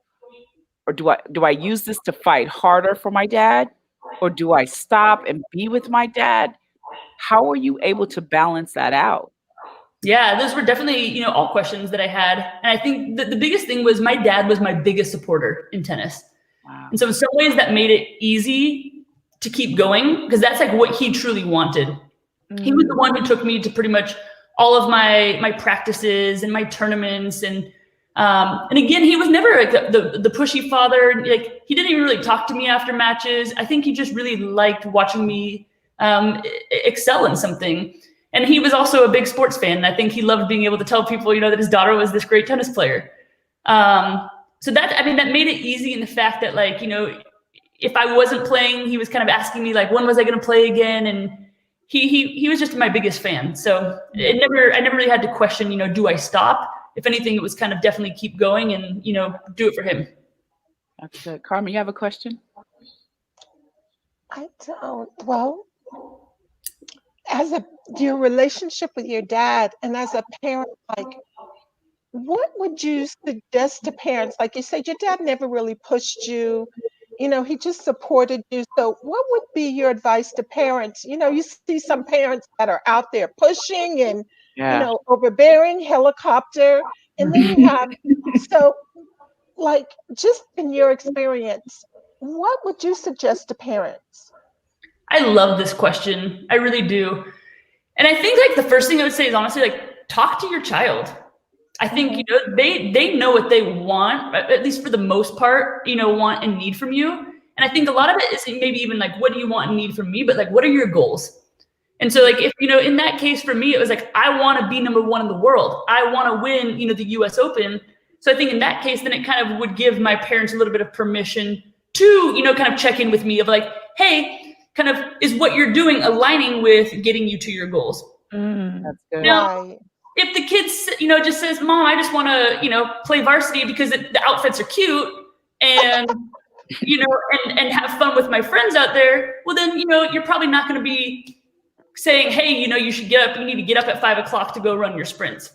S3: or do I use this to fight harder for my dad, or do I stop and be with my dad? How are you able to balance that out?
S10: Yeah, those were definitely, all questions that I had. And I think the biggest thing was my dad was my biggest supporter in tennis.
S3: Wow.
S10: And so in some ways that made it easy to keep going, because that's like what he truly wanted. He was the one who took me to pretty much all of my practices and my tournaments. And again, he was never like the pushy father. Like, he didn't even really talk to me after matches. I think he just really liked watching me excel in something. And he was also a big sports fan. And I think he loved being able to tell people, that his daughter was this great tennis player. So that made it easy in the fact that, like, if I wasn't playing, he was kind of asking me, like, when was I going to play again? And he was just my biggest fan. So I never really had to question, do I stop? If anything, it was kind of definitely keep going and, do it for him.
S3: That's good. Carmen, you have a question?
S6: I don't. Well, your relationship with your dad and as a parent, like, what would you suggest to parents? Like you said, your dad never really pushed you. He just supported you. So what would be your advice to parents? You see some parents that are out there pushing and, overbearing, helicopter. And then you have, so like, just in your experience, what would you suggest to parents?
S10: I love this question. I really do. And I think, like, the first thing I would say is, honestly, like, talk to your child. I think, they know what they want, at least for the most part, want and need from you. And I think a lot of it is maybe even like, what do you want and need from me? But, like, what are your goals? And so, like, if, in that case for me, it was like, I want to be number one in the world. I want to win, the US Open. So I think in that case, then it kind of would give my parents a little bit of permission to, kind of check in with me of like, hey, kind of, is what you're doing aligning with getting you to your goals?
S3: That's good.
S10: Now, if the kid, just says, Mom, I just want to, play varsity because the outfits are cute and, and have fun with my friends out there, well, then, you're probably not going to be saying, hey, you need to get up at 5 o'clock to go run your sprints.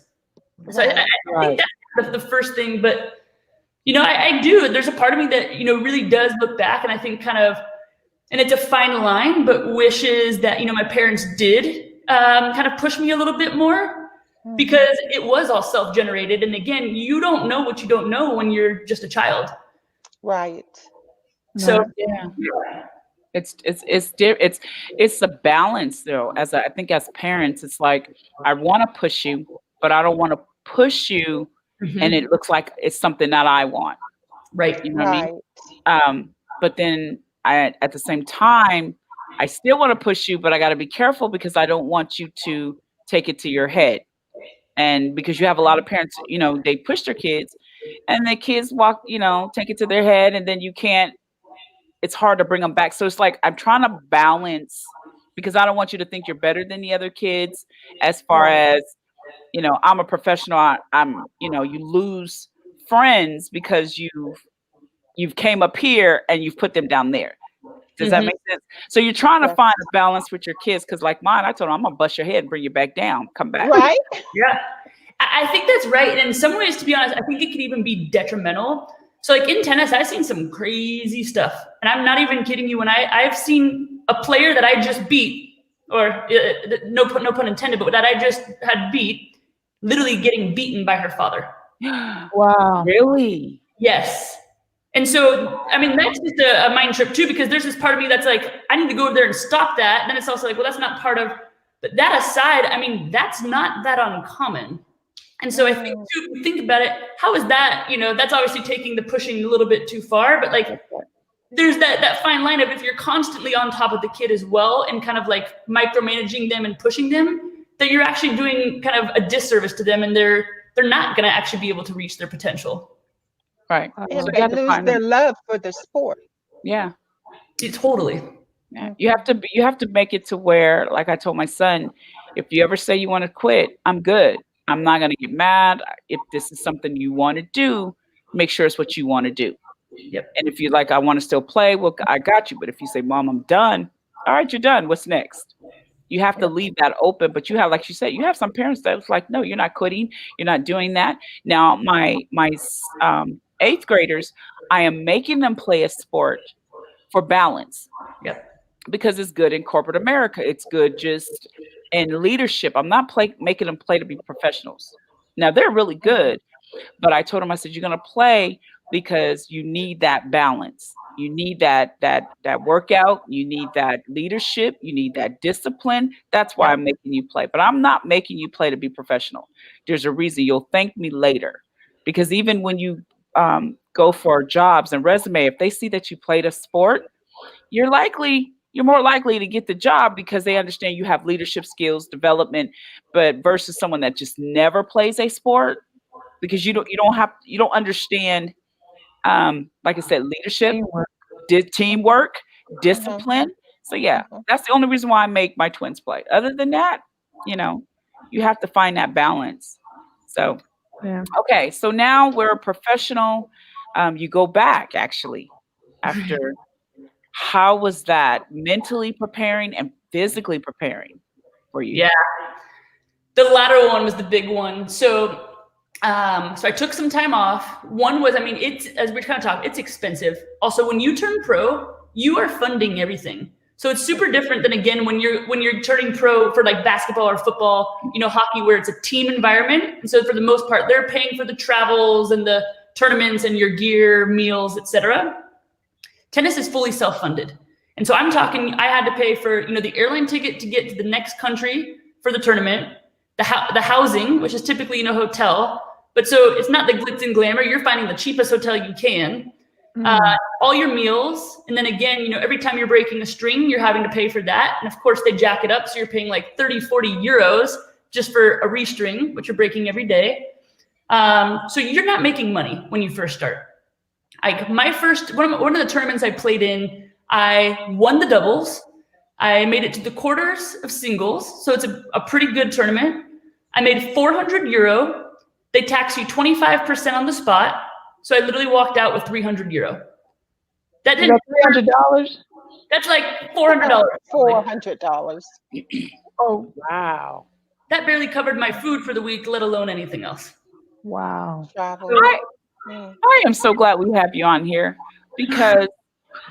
S10: So I think that's the first thing. But, I do, there's a part of me that, really does look back and I think kind of, and it's a fine line, but wishes that, my parents did kind of push me a little bit more, because it was all self-generated. And again, you don't know what you don't know when you're just a child.
S6: Right.
S10: So
S3: it's the balance though. I think as parents, it's like, I want to push you, but I don't want to push you and it looks like it's something that I want.
S10: Right.
S3: You know what I mean? But then at the same time, I still want to push you, but I got to be careful because I don't want you to take it to your head. And because you have a lot of parents, they push their kids and the kids take it to their head, and then it's hard to bring them back. So it's like, I'm trying to balance, because I don't want you to think you're better than the other kids as far as, I'm a professional. You lose friends because you've came up here and you've put them down there. Does that make sense? So you're trying to find a balance with your kids, because like mine, I told them, I'm gonna bust your head and bring you back down. Come back.
S6: Right?
S10: Yeah. I think that's right. And in some ways, to be honest, I think it could even be detrimental. So like in tennis, I've seen some crazy stuff. And I'm not even kidding you. When I've seen a player that I just beat, or no pun intended, but that I just had beat, literally getting beaten by her father.
S5: Wow.
S3: Really?
S10: Yes. And so, that's just a mind trip too, because there's this part of me that's like, I need to go over there and stop that. And then it's also like, well, that's not part of, but that aside, that's not that uncommon. And so I think too, think about it, how is that, that's obviously taking the pushing a little bit too far, but like, there's that fine line of, if you're constantly on top of the kid as well and kind of like micromanaging them and pushing them, that you're actually doing kind of a disservice to them, and they're not going to actually be able to reach their potential.
S3: Right.
S6: And
S3: So
S6: they lose their love for the sport.
S3: Yeah.
S10: Totally.
S3: Yeah. You have to make it to where, like I told my son, if you ever say you want to quit, I'm good. I'm not going to get mad. If this is something you want to do, make sure it's what you want to do.
S10: Yep.
S3: And if you're like, I want to still play, well, I got you. But if you say, Mom, I'm done. All right, you're done. What's next? You have to leave that open, but you have, like you said, you have some parents that's like, no, you're not quitting. You're not doing that. Now, my 8th graders, I am making them play a sport for balance.
S10: Yep.
S3: Because it's good in corporate America. It's good just in leadership. I'm not making them play to be professionals. Now they're really good, but I told them, I said, you're going to play because you need that balance. You need that workout. You need that leadership. You need that discipline. That's why I'm making you play. But I'm not making you play to be professional. There's a reason. You'll thank me later. Because even when you go for jobs and resume, if they see that you played a sport, you're more likely to get the job because they understand you have leadership skills, development, but versus someone that just never plays a sport, because you don't understand, like I said, leadership, teamwork, discipline. So yeah, that's the only reason why I make my twins play. Other than that, you have to find that balance. So, okay. So now we're a professional. You go back actually after. How was that mentally preparing and physically preparing for you?
S10: Yeah. The latter one was the big one. So I took some time off. One was, it's, as we're kind of talking, it's expensive. Also, when you turn pro, you are funding everything. So it's super different than, again, when you're turning pro for like basketball or football, hockey, where it's a team environment. And so for the most part, they're paying for the travels and the tournaments and your gear, meals, etc. Tennis is fully self-funded. And so I'm talking, I had to pay for, the airline ticket to get to the next country for the tournament, the housing, which is typically, hotel. But so it's not the glitz and glamour. You're finding the cheapest hotel you can. All your meals. And then again, every time you're breaking a string, you're having to pay for that. And of course they jack it up. So you're paying like 30, 40 euros just for a restring, which you're breaking every day. So you're not making money when you first start. My first, one of the tournaments I played in, I won the doubles. I made it to the quarters of singles. So it's a pretty good tournament. I made 400 euro. They tax you 25% on the spot. So I literally walked out with 300 euro. That didn't
S5: $300?
S10: That's like $400.
S6: $400.
S5: Oh, wow.
S10: That barely covered my food for the week, let alone anything else.
S5: Wow.
S3: I am so glad we have you on here, because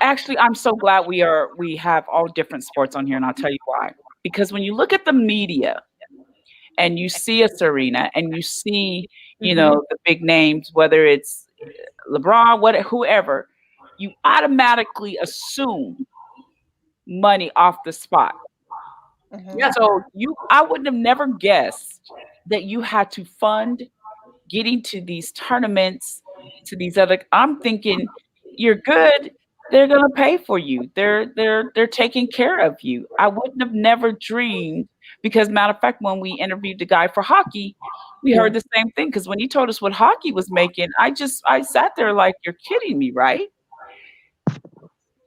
S3: actually I'm so glad we have all different sports on here, and I'll tell you why. Because when you look at the media and you see a Serena and you see, the big names, whether it's LeBron, whoever, you automatically assume money off the spot. Yeah. So I wouldn't have never guessed that you had to fund getting to these tournaments, to these other. I'm thinking you're good. They're gonna pay for you. They're taking care of you. I wouldn't have never dreamed, because matter of fact, when we interviewed the guy for hockey, we heard the same thing. Because when he told us what hockey was making, I sat there like, you're kidding me, right?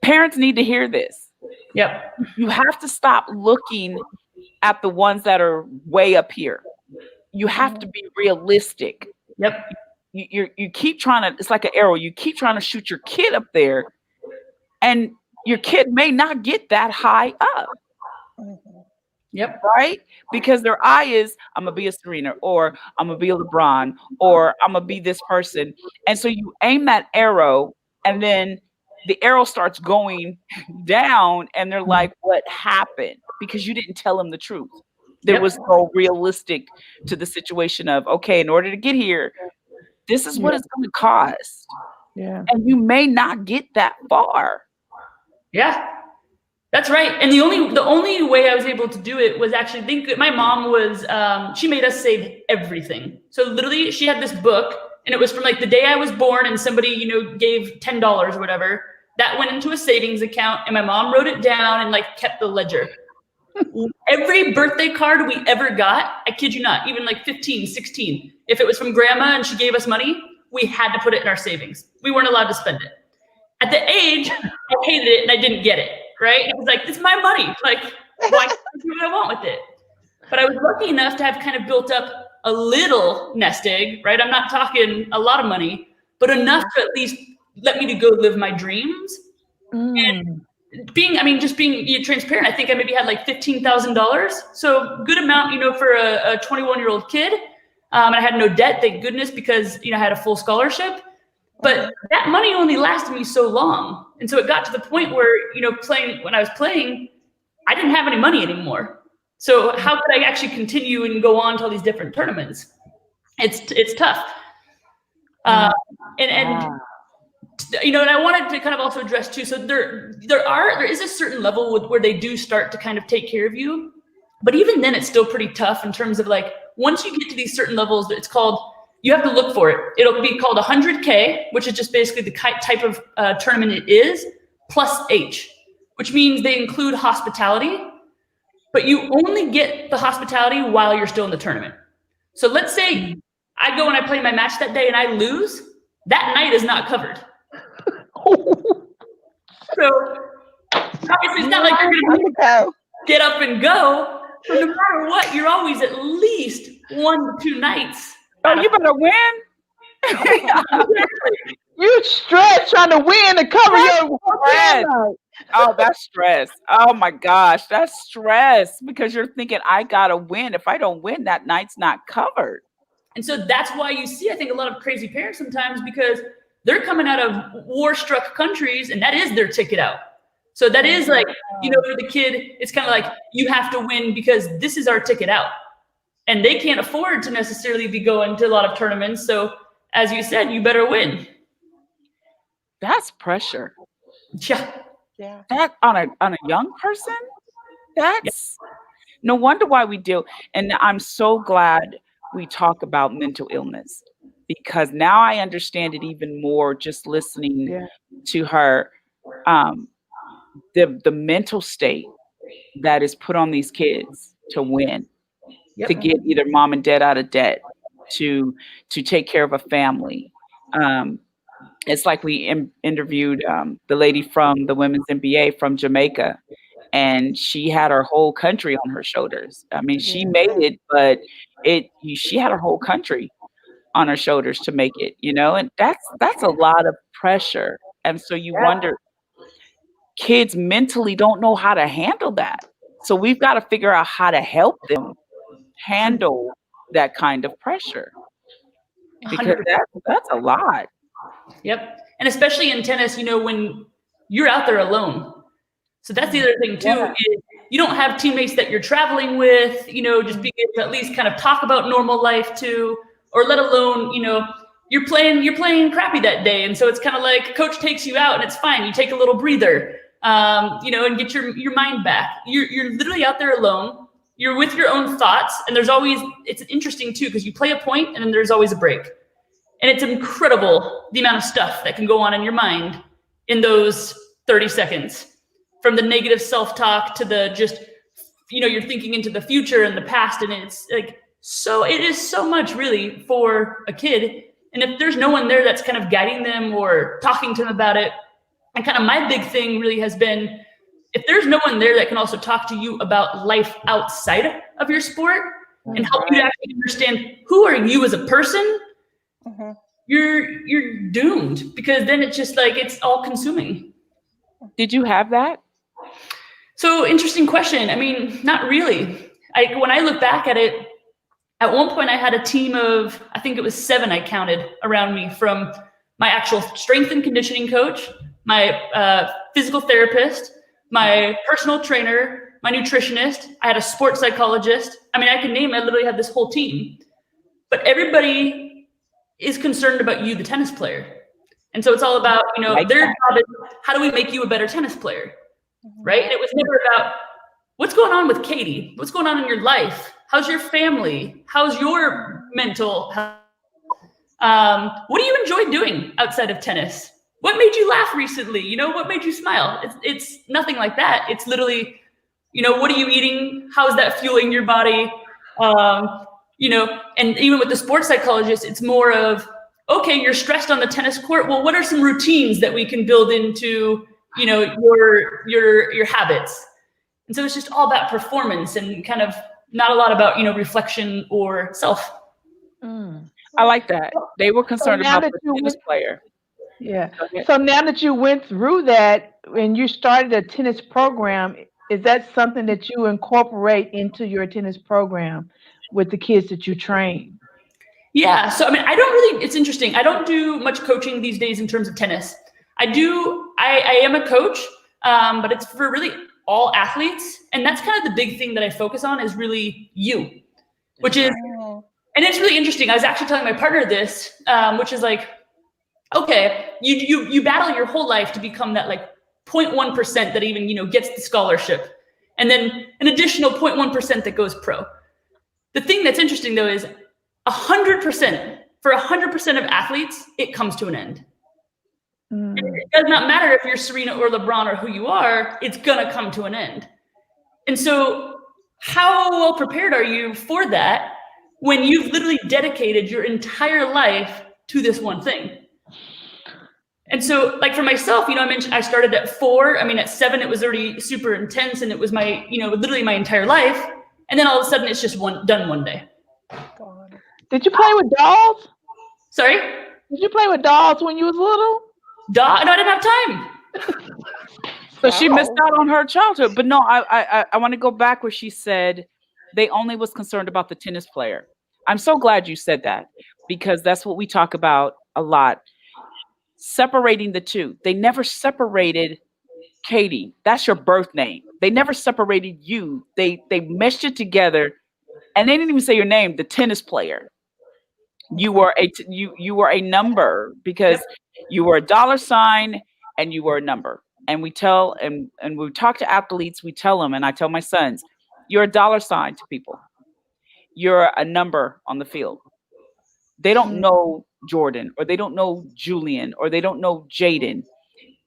S3: Parents need to hear this.
S10: Yep.
S3: You have to stop looking at the ones that are way up here. You have to be realistic.
S10: Yep.
S3: You keep trying to, it's like an arrow. You keep trying to shoot your kid up there, and your kid may not get that high up.
S10: Yep.
S3: Right? Because their eye is, I'm going to be a Serena, or I'm going to be a LeBron, or I'm going to be this person. And so you aim that arrow, and then the arrow starts going down, and they're like, what happened? Because you didn't tell them the truth. There was no realistic to the situation of, okay, in order to get here, this is what it's going to cost.
S5: Yeah.
S3: And you may not get that far.
S10: Yeah. That's right. And the only way I was able to do it was actually my mom was, she made us save everything. So literally she had this book, and it was from like the day I was born, and somebody, gave $10 or whatever. That went into a savings account, and my mom wrote it down and like kept the ledger. Every birthday card we ever got, I kid you not, even like 15, 16, if it was from grandma and she gave us money, we had to put it in our savings. We weren't allowed to spend it. At the age, I hated it and I didn't get it, right? It was like, this is my money. Like, why can't I do what I want with it? But I was lucky enough to have kind of built up a little nest egg, right? I'm not talking a lot of money, but enough to at least let me to go live my dreams. And just being transparent, I think I maybe had like $15,000. So good amount, for a 21-year-old kid. I had no debt, thank goodness, because, I had a full scholarship. But that money only lasted me so long. And so it got to the point where, when I was playing, I didn't have any money anymore. So how could I actually continue and go on to all these different tournaments? It's tough. And I wanted to kind of also address too. So there is a certain level where they do start to kind of take care of you, but even then it's still pretty tough in terms of like, once you get to these certain levels, it's called, you have to look for it. It'll be called 100K, which is just basically the type of tournament it is, plus H, which means they include hospitality, but you only get the hospitality while you're still in the tournament. So let's say I go and I play my match that day and I lose, that night is not covered. So obviously it's not like you're going to get up and go, but no matter what, you're always at least 1 to 2 nights.
S3: Oh, you better win.
S5: You stress trying to win to cover your
S3: stress. Oh, that's stress. Oh my gosh, that's stress because you're thinking I gotta win. If I don't win, that night's not covered.
S10: And so that's why you see, I think, a lot of crazy parents sometimes because they're coming out of war-struck countries and that is their ticket out. So that is like, for the kid, it's kind of like you have to win because this is our ticket out. And they can't afford to necessarily be going to a lot of tournaments. So as you said, you better win.
S3: That's pressure.
S10: Yeah.
S3: That on a young person, that's no wonder why we do. And I'm so glad we talk about mental illness because now I understand it even more just listening to her. The mental state that is put on these kids to win. To get either mom and dad out of debt, to take care of a family. It's like we interviewed the lady from the women's NBA from Jamaica, and she had her whole country on her shoulders. I mean, she made it, but she had her whole country on her shoulders to make it, and that's a lot of pressure. And so you wonder, kids mentally don't know how to handle that. So we've got to figure out how to help them handle that kind of pressure because that's a lot.
S10: Yep. And especially in tennis, when you're out there alone. So that's the other thing too, is you don't have teammates that you're traveling with, just being able to at least kind of talk about normal life too, or let alone, you're playing crappy that day. And so it's kind of like coach takes you out and it's fine. You take a little breather, and get your mind back. You're literally out there alone. You're with your own thoughts, and it's interesting too, because you play a point and then there's always a break. And it's incredible the amount of stuff that can go on in your mind in those 30 seconds, from the negative self-talk to the just, you're thinking into the future and the past. And it's like, it is so much really for a kid. And if there's no one there that's kind of guiding them or talking to them about it, and kind of my big thing really has been, if there's no one there that can also talk to you about life outside of your sport and help you to actually understand who are you as a person, you're doomed, because then it's just like, it's all consuming.
S3: Did you have that?
S10: So interesting question. I mean, not really. When I look back at it, at one point I had a team of, I think it was 7 I counted around me, from my actual strength and conditioning coach, my physical therapist, my personal trainer, my nutritionist. I had a sports psychologist. I mean, I literally had this whole team, but everybody is concerned about you, the tennis player. And so it's all about, their job is, how do we make you a better tennis player? Right. And it was never about what's going on with Kady, what's going on in your life. How's your family? How's your mental health? What do you enjoy doing outside of tennis? What made you laugh recently? What made you smile? It's nothing like that. It's literally, what are you eating? How's that fueling your body? And even with the sports psychologist, it's more of, okay, you're stressed on the tennis court. Well, what are some routines that we can build into, your habits? And so it's just all about performance and kind of not a lot about, reflection or self.
S3: I like that. They were concerned about the tennis player.
S5: Yeah. So now that you went through that and you started a tennis program, is that something that you incorporate into your tennis program with the kids that you train?
S10: Yeah. So, I mean, I don't really, it's interesting. I don't do much coaching these days in terms of tennis. I am a coach, but it's for really all athletes. And that's kind of the big thing that I focus on is really you, which is, and it's really interesting. I was actually telling my partner this, which is like, okay, you battle your whole life to become that like 0.1% that even, gets the scholarship. And then an additional 0.1% that goes pro. The thing that's interesting though is 100%, for 100% of athletes, it comes to an end. It does not matter if you're Serena or LeBron or who you are, it's gonna come to an end. And so how well prepared are you for that when you've literally dedicated your entire life to this one thing? And so, like for myself, I mentioned I started at 4. I mean, at 7, it was already super intense, and it was my, literally my entire life. And then all of a sudden, it's just done one day.
S5: Did you play with dolls?
S10: Sorry?
S5: Did you play with dolls when you was little?
S10: No, I didn't have time.
S3: So she missed out on her childhood. But no, I want to go back where she said they only was concerned about the tennis player. I'm so glad you said that, because that's what we talk about a lot. Separating the two. They never separated Kady. That's your birth name. They never separated you. They meshed it together, and they didn't even say your name, the tennis player. You were you were a number because you were a dollar sign and you were a number. And we tell and we talk to athletes, we tell them, and I tell my sons, you're a dollar sign to people. You're a number on the field. They don't know Jordan, or they don't know Julian, or they don't know Jaden.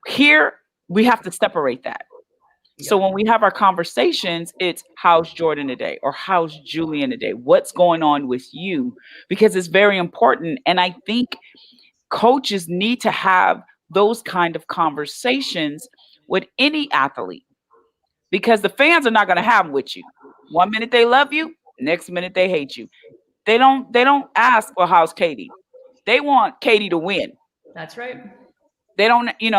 S3: Here, we have to separate that. So when we have our conversations, it's how's Jordan today, or how's Julian today? What's going on with you? Because it's very important. And I think coaches need to have those kind of conversations with any athlete, because the fans are not going to have them with you. One minute they love you, next minute they hate you. They don't ask, well, how's Kady? They want Kady to win.
S10: That's right.
S3: They don't, they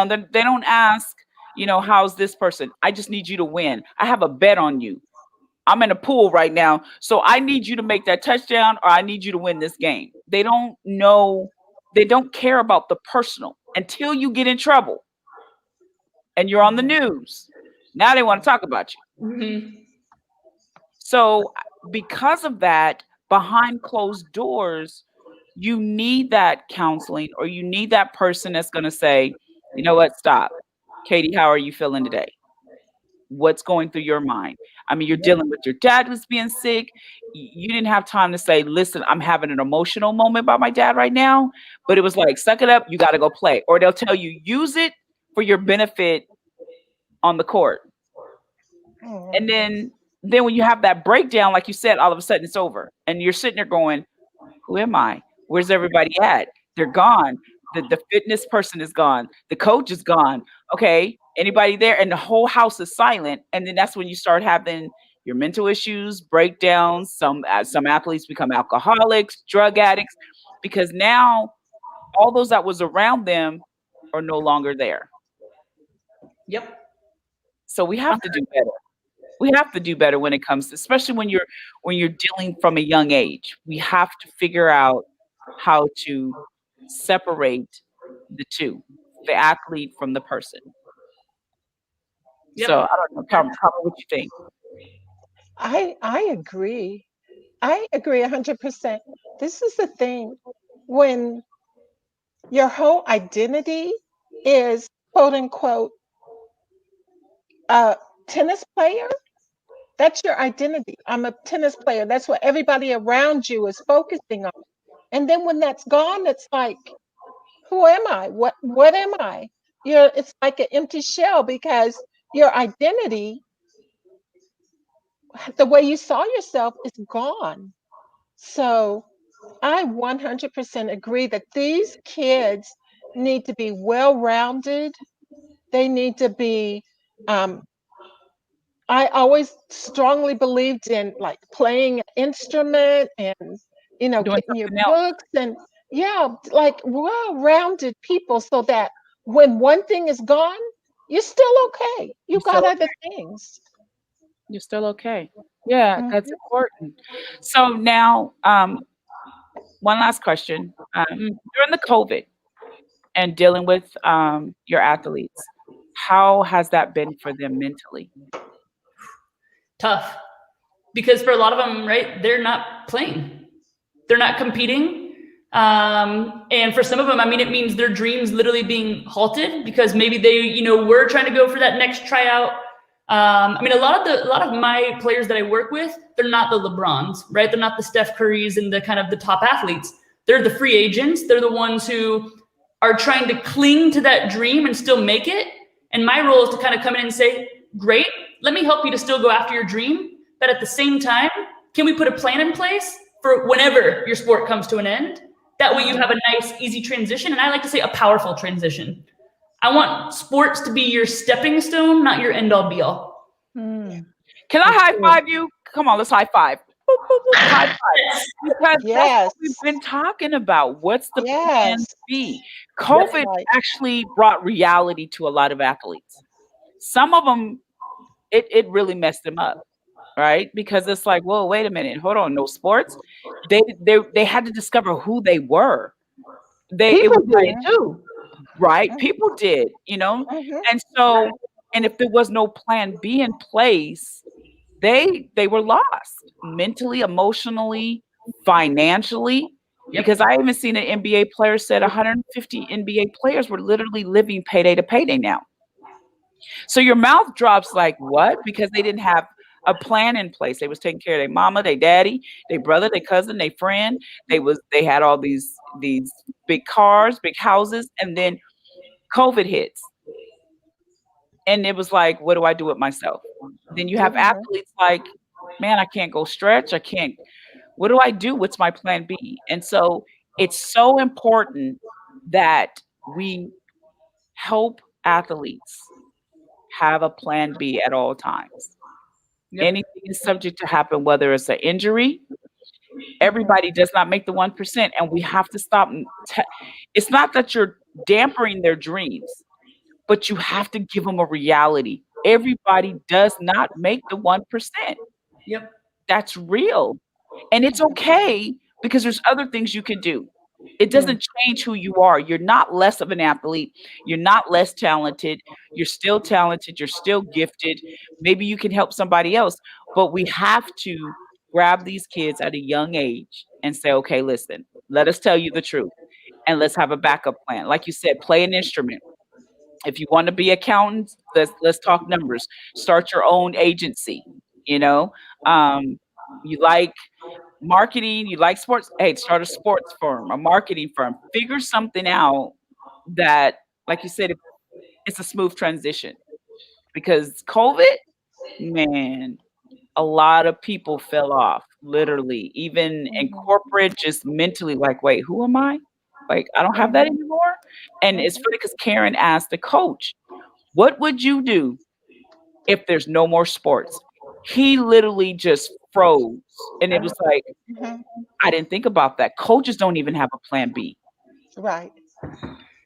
S3: don't ask, how's this person? I just need you to win. I have a bet on you. I'm in a pool right now, so I need you to make that touchdown, or I need you to win this game. They don't know, they don't care about the personal until you get in trouble and you're on the news. Now they want to talk about you.
S10: Mm-hmm.
S3: So because of that, behind closed doors, you need that counseling, or you need that person that's going to say, you know what, stop. Kady, how are you feeling today? What's going through your mind? I mean, you're dealing with your dad who's being sick. You didn't have time to say, listen, I'm having an emotional moment about my dad right now. But it was like, suck it up. You got to go play. Or they'll tell you, use it for your benefit on the court. And then when you have that breakdown, like you said, all of a sudden it's over. And you're sitting there going, who am I? Where's everybody at? They're gone. The fitness person is gone. The coach is gone. Okay, anybody there? And the whole house is silent. And then that's when you start having your mental issues, breakdowns. Some athletes become alcoholics, drug addicts, because now all those that was around them are no longer there.
S10: Yep.
S3: So we have to do better. We have to do better when it comes to, especially when you're dealing from a young age. We have to figure out how to separate the two, the athlete from the person.
S10: Yep.
S3: So I don't know, Carmen, what you think?
S6: I agree. I agree 100%. This is the thing. When your whole identity is quote unquote a tennis player, that's your identity. I'm a tennis player. That's what everybody around you is focusing on. And then when that's gone, it's like, who am I? What am I? It's like an empty shell, because your identity, the way you saw yourself, is gone. So I 100% agree that these kids need to be well-rounded. They need to be, I always strongly believed in like playing an instrument and,
S3: Doing
S6: getting your
S3: something else.
S6: books and Yeah, like well-rounded people so that when one thing is gone, you're still okay. You
S3: You're still
S6: got other
S3: okay.
S6: things.
S3: You're still okay. Yeah, that's
S6: Mhm.
S3: important. So now, one last question. During the COVID and dealing with your athletes, how has that been for them mentally?
S10: Tough. Because for a lot of them, right, they're not playing. They're not competing. And for some of them, I mean, it means their dreams literally being halted because maybe they, were trying to go for that next tryout. I mean, a lot of my players that I work with, they're not the LeBrons, right? They're not the Steph Currys and the kind of the top athletes. They're the free agents. They're the ones who are trying to cling to that dream and still make it. And my role is to kind of come in and say, great, let me help you to still go after your dream. But at the same time, can we put a plan in place for whenever your sport comes to an end? That way you have a nice, easy transition. And I like to say a powerful transition. I want sports to be your stepping stone, not your end all be all.
S3: Can I high five you? Come on, let's high five. Boop, boop, boop, high five. Because that's what we've been talking about. What's the plan B? COVID actually brought reality to a lot of athletes. Some of them, it really messed them up, right? Because it's like, whoa, wait a minute, hold on, no sports. They had to discover who they were.
S5: People did too.
S3: Right, people did, and so, and if there was no plan B in place, they were lost mentally, emotionally, financially. Because I even seen an NBA player said 150 NBA players were literally living payday to payday now. So your mouth drops like what? Because they didn't have a plan in place. They was taking care of their mama, their daddy, their brother, their cousin, their friend. They had all these big cars, big houses, and then COVID hits. And it was like, what do I do with myself? Then you have athletes like, man, I can't go stretch. I can't. What do I do? What's my plan B? And so it's so important that we help athletes have a plan B at all times. Anything is subject to happen, whether it's an injury. Everybody does not make the 1%, and we have to stop. It's not that you're dampering their dreams, but you have to give them a reality. Everybody does not make the 1%.
S10: Yep.
S3: That's real. And it's okay because there's other things you can do. It doesn't change who you are. You're not less of an athlete. You're not less talented. You're still talented. You're still gifted. Maybe you can help somebody else. But we have to grab these kids at a young age and say, okay, listen, let us tell you the truth. And let's have a backup plan. Like you said, play an instrument. If you want to be accountants, let's talk numbers. Start your own agency. You like marketing, you like sports. Hey, start a sports firm, a marketing firm. Figure something out that, like you said, it's a smooth transition. Because COVID, man, a lot of people fell off, literally, even in corporate, just mentally, like, wait, who am I? Like, I don't have that anymore. And it's funny because Karen asked the coach, what would you do if there's no more sports? He literally just froze. And it was like, I didn't think about that. Coaches don't even have a plan B.
S6: Right.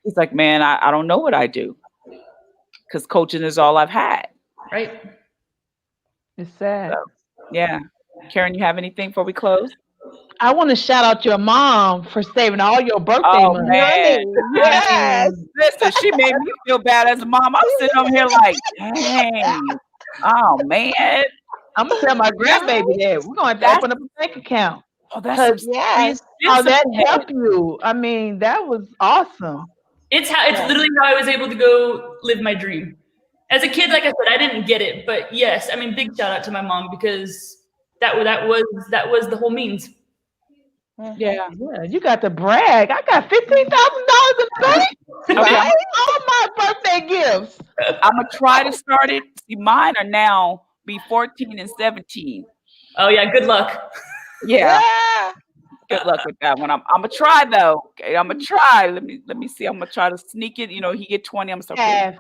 S3: He's like, man, I don't know what I do. Because coaching is all I've had.
S10: Right.
S5: It's sad.
S3: So, yeah. Karen, you have anything before we close?
S5: I want to shout out your mom for saving all your birthday money.
S3: Man.
S6: Yes.
S3: Listen, she made me feel bad as a mom. I'm sitting over here like, dang. Oh, man.
S5: I'm going to tell my grandbaby that. We're going to have to open up a bank account.
S3: Oh, that's
S5: how that helped you. I mean, that was awesome.
S10: It's literally how I was able to go live my dream. As a kid, like I said, I didn't get it, but yes, I mean, big shout out to my mom because that was the whole means.
S3: Yeah,
S5: you got to brag. I got $15,000 in the bank.
S3: Okay.
S5: All my birthday gifts.
S3: I'm gonna try to start it. See, mine are now be 14 and 17.
S10: Oh yeah, good luck.
S3: Yeah. Good luck with that one. I'm gonna try though. Okay, I'm gonna try. Let me see. I'm gonna try to sneak it. He get 20. I'm gonna start.
S5: Half.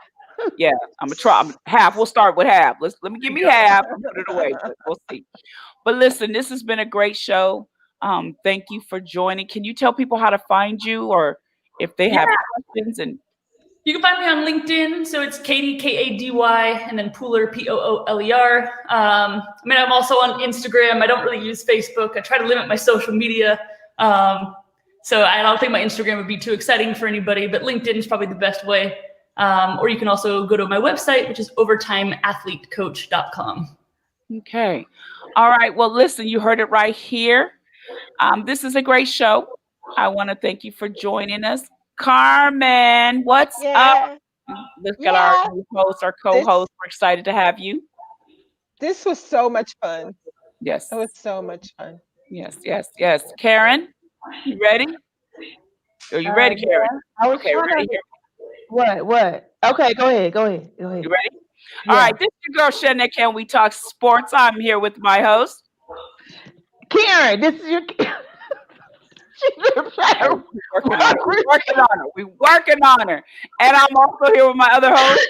S3: Yeah, I'm gonna try. Half. We'll start with half. Let me give me half. Put it away. But we'll see. But listen, this has been a great show. Thank you for joining. Can you tell people how to find you, or if they have questions? And
S10: you can find me on LinkedIn. So it's Kady, Kady, and then Pooler, Pooler. I mean, I'm also on Instagram. I don't really use Facebook. I try to limit my social media. So I don't think my Instagram would be too exciting for anybody, but LinkedIn is probably the best way. Or you can also go to my website, which is overtimeathletecoach.com.
S3: okay. All right. Well, listen, you heard it right here. This is a great show. I want to thank you for joining us. Carmen, what's up? Look at our new host, our co-host. We're excited to have you.
S6: This was so much fun.
S3: Yes.
S6: It was so much fun.
S3: Yes, yes, yes. Karen, you ready? Are you ready, Karen?
S5: I was
S3: okay, ready here.
S5: What? Okay, go ahead. You
S3: ready?
S5: Yeah.
S3: All right, this is your girl, Shanae. Can we talk sports? I'm here with my host.
S5: Karen, this is your
S3: We're working on her. We're working on her. And I'm also here with my other host,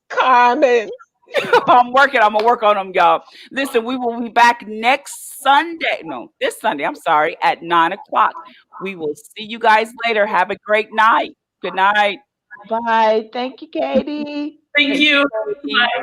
S6: Carmen.
S3: I'm gonna work on them, y'all. Listen, we will be back next Sunday. No, this Sunday, I'm sorry, at 9:00. We will see you guys later. Have a great night. Good night.
S5: Bye. Thank you, Kady.
S10: Thank you. Bye.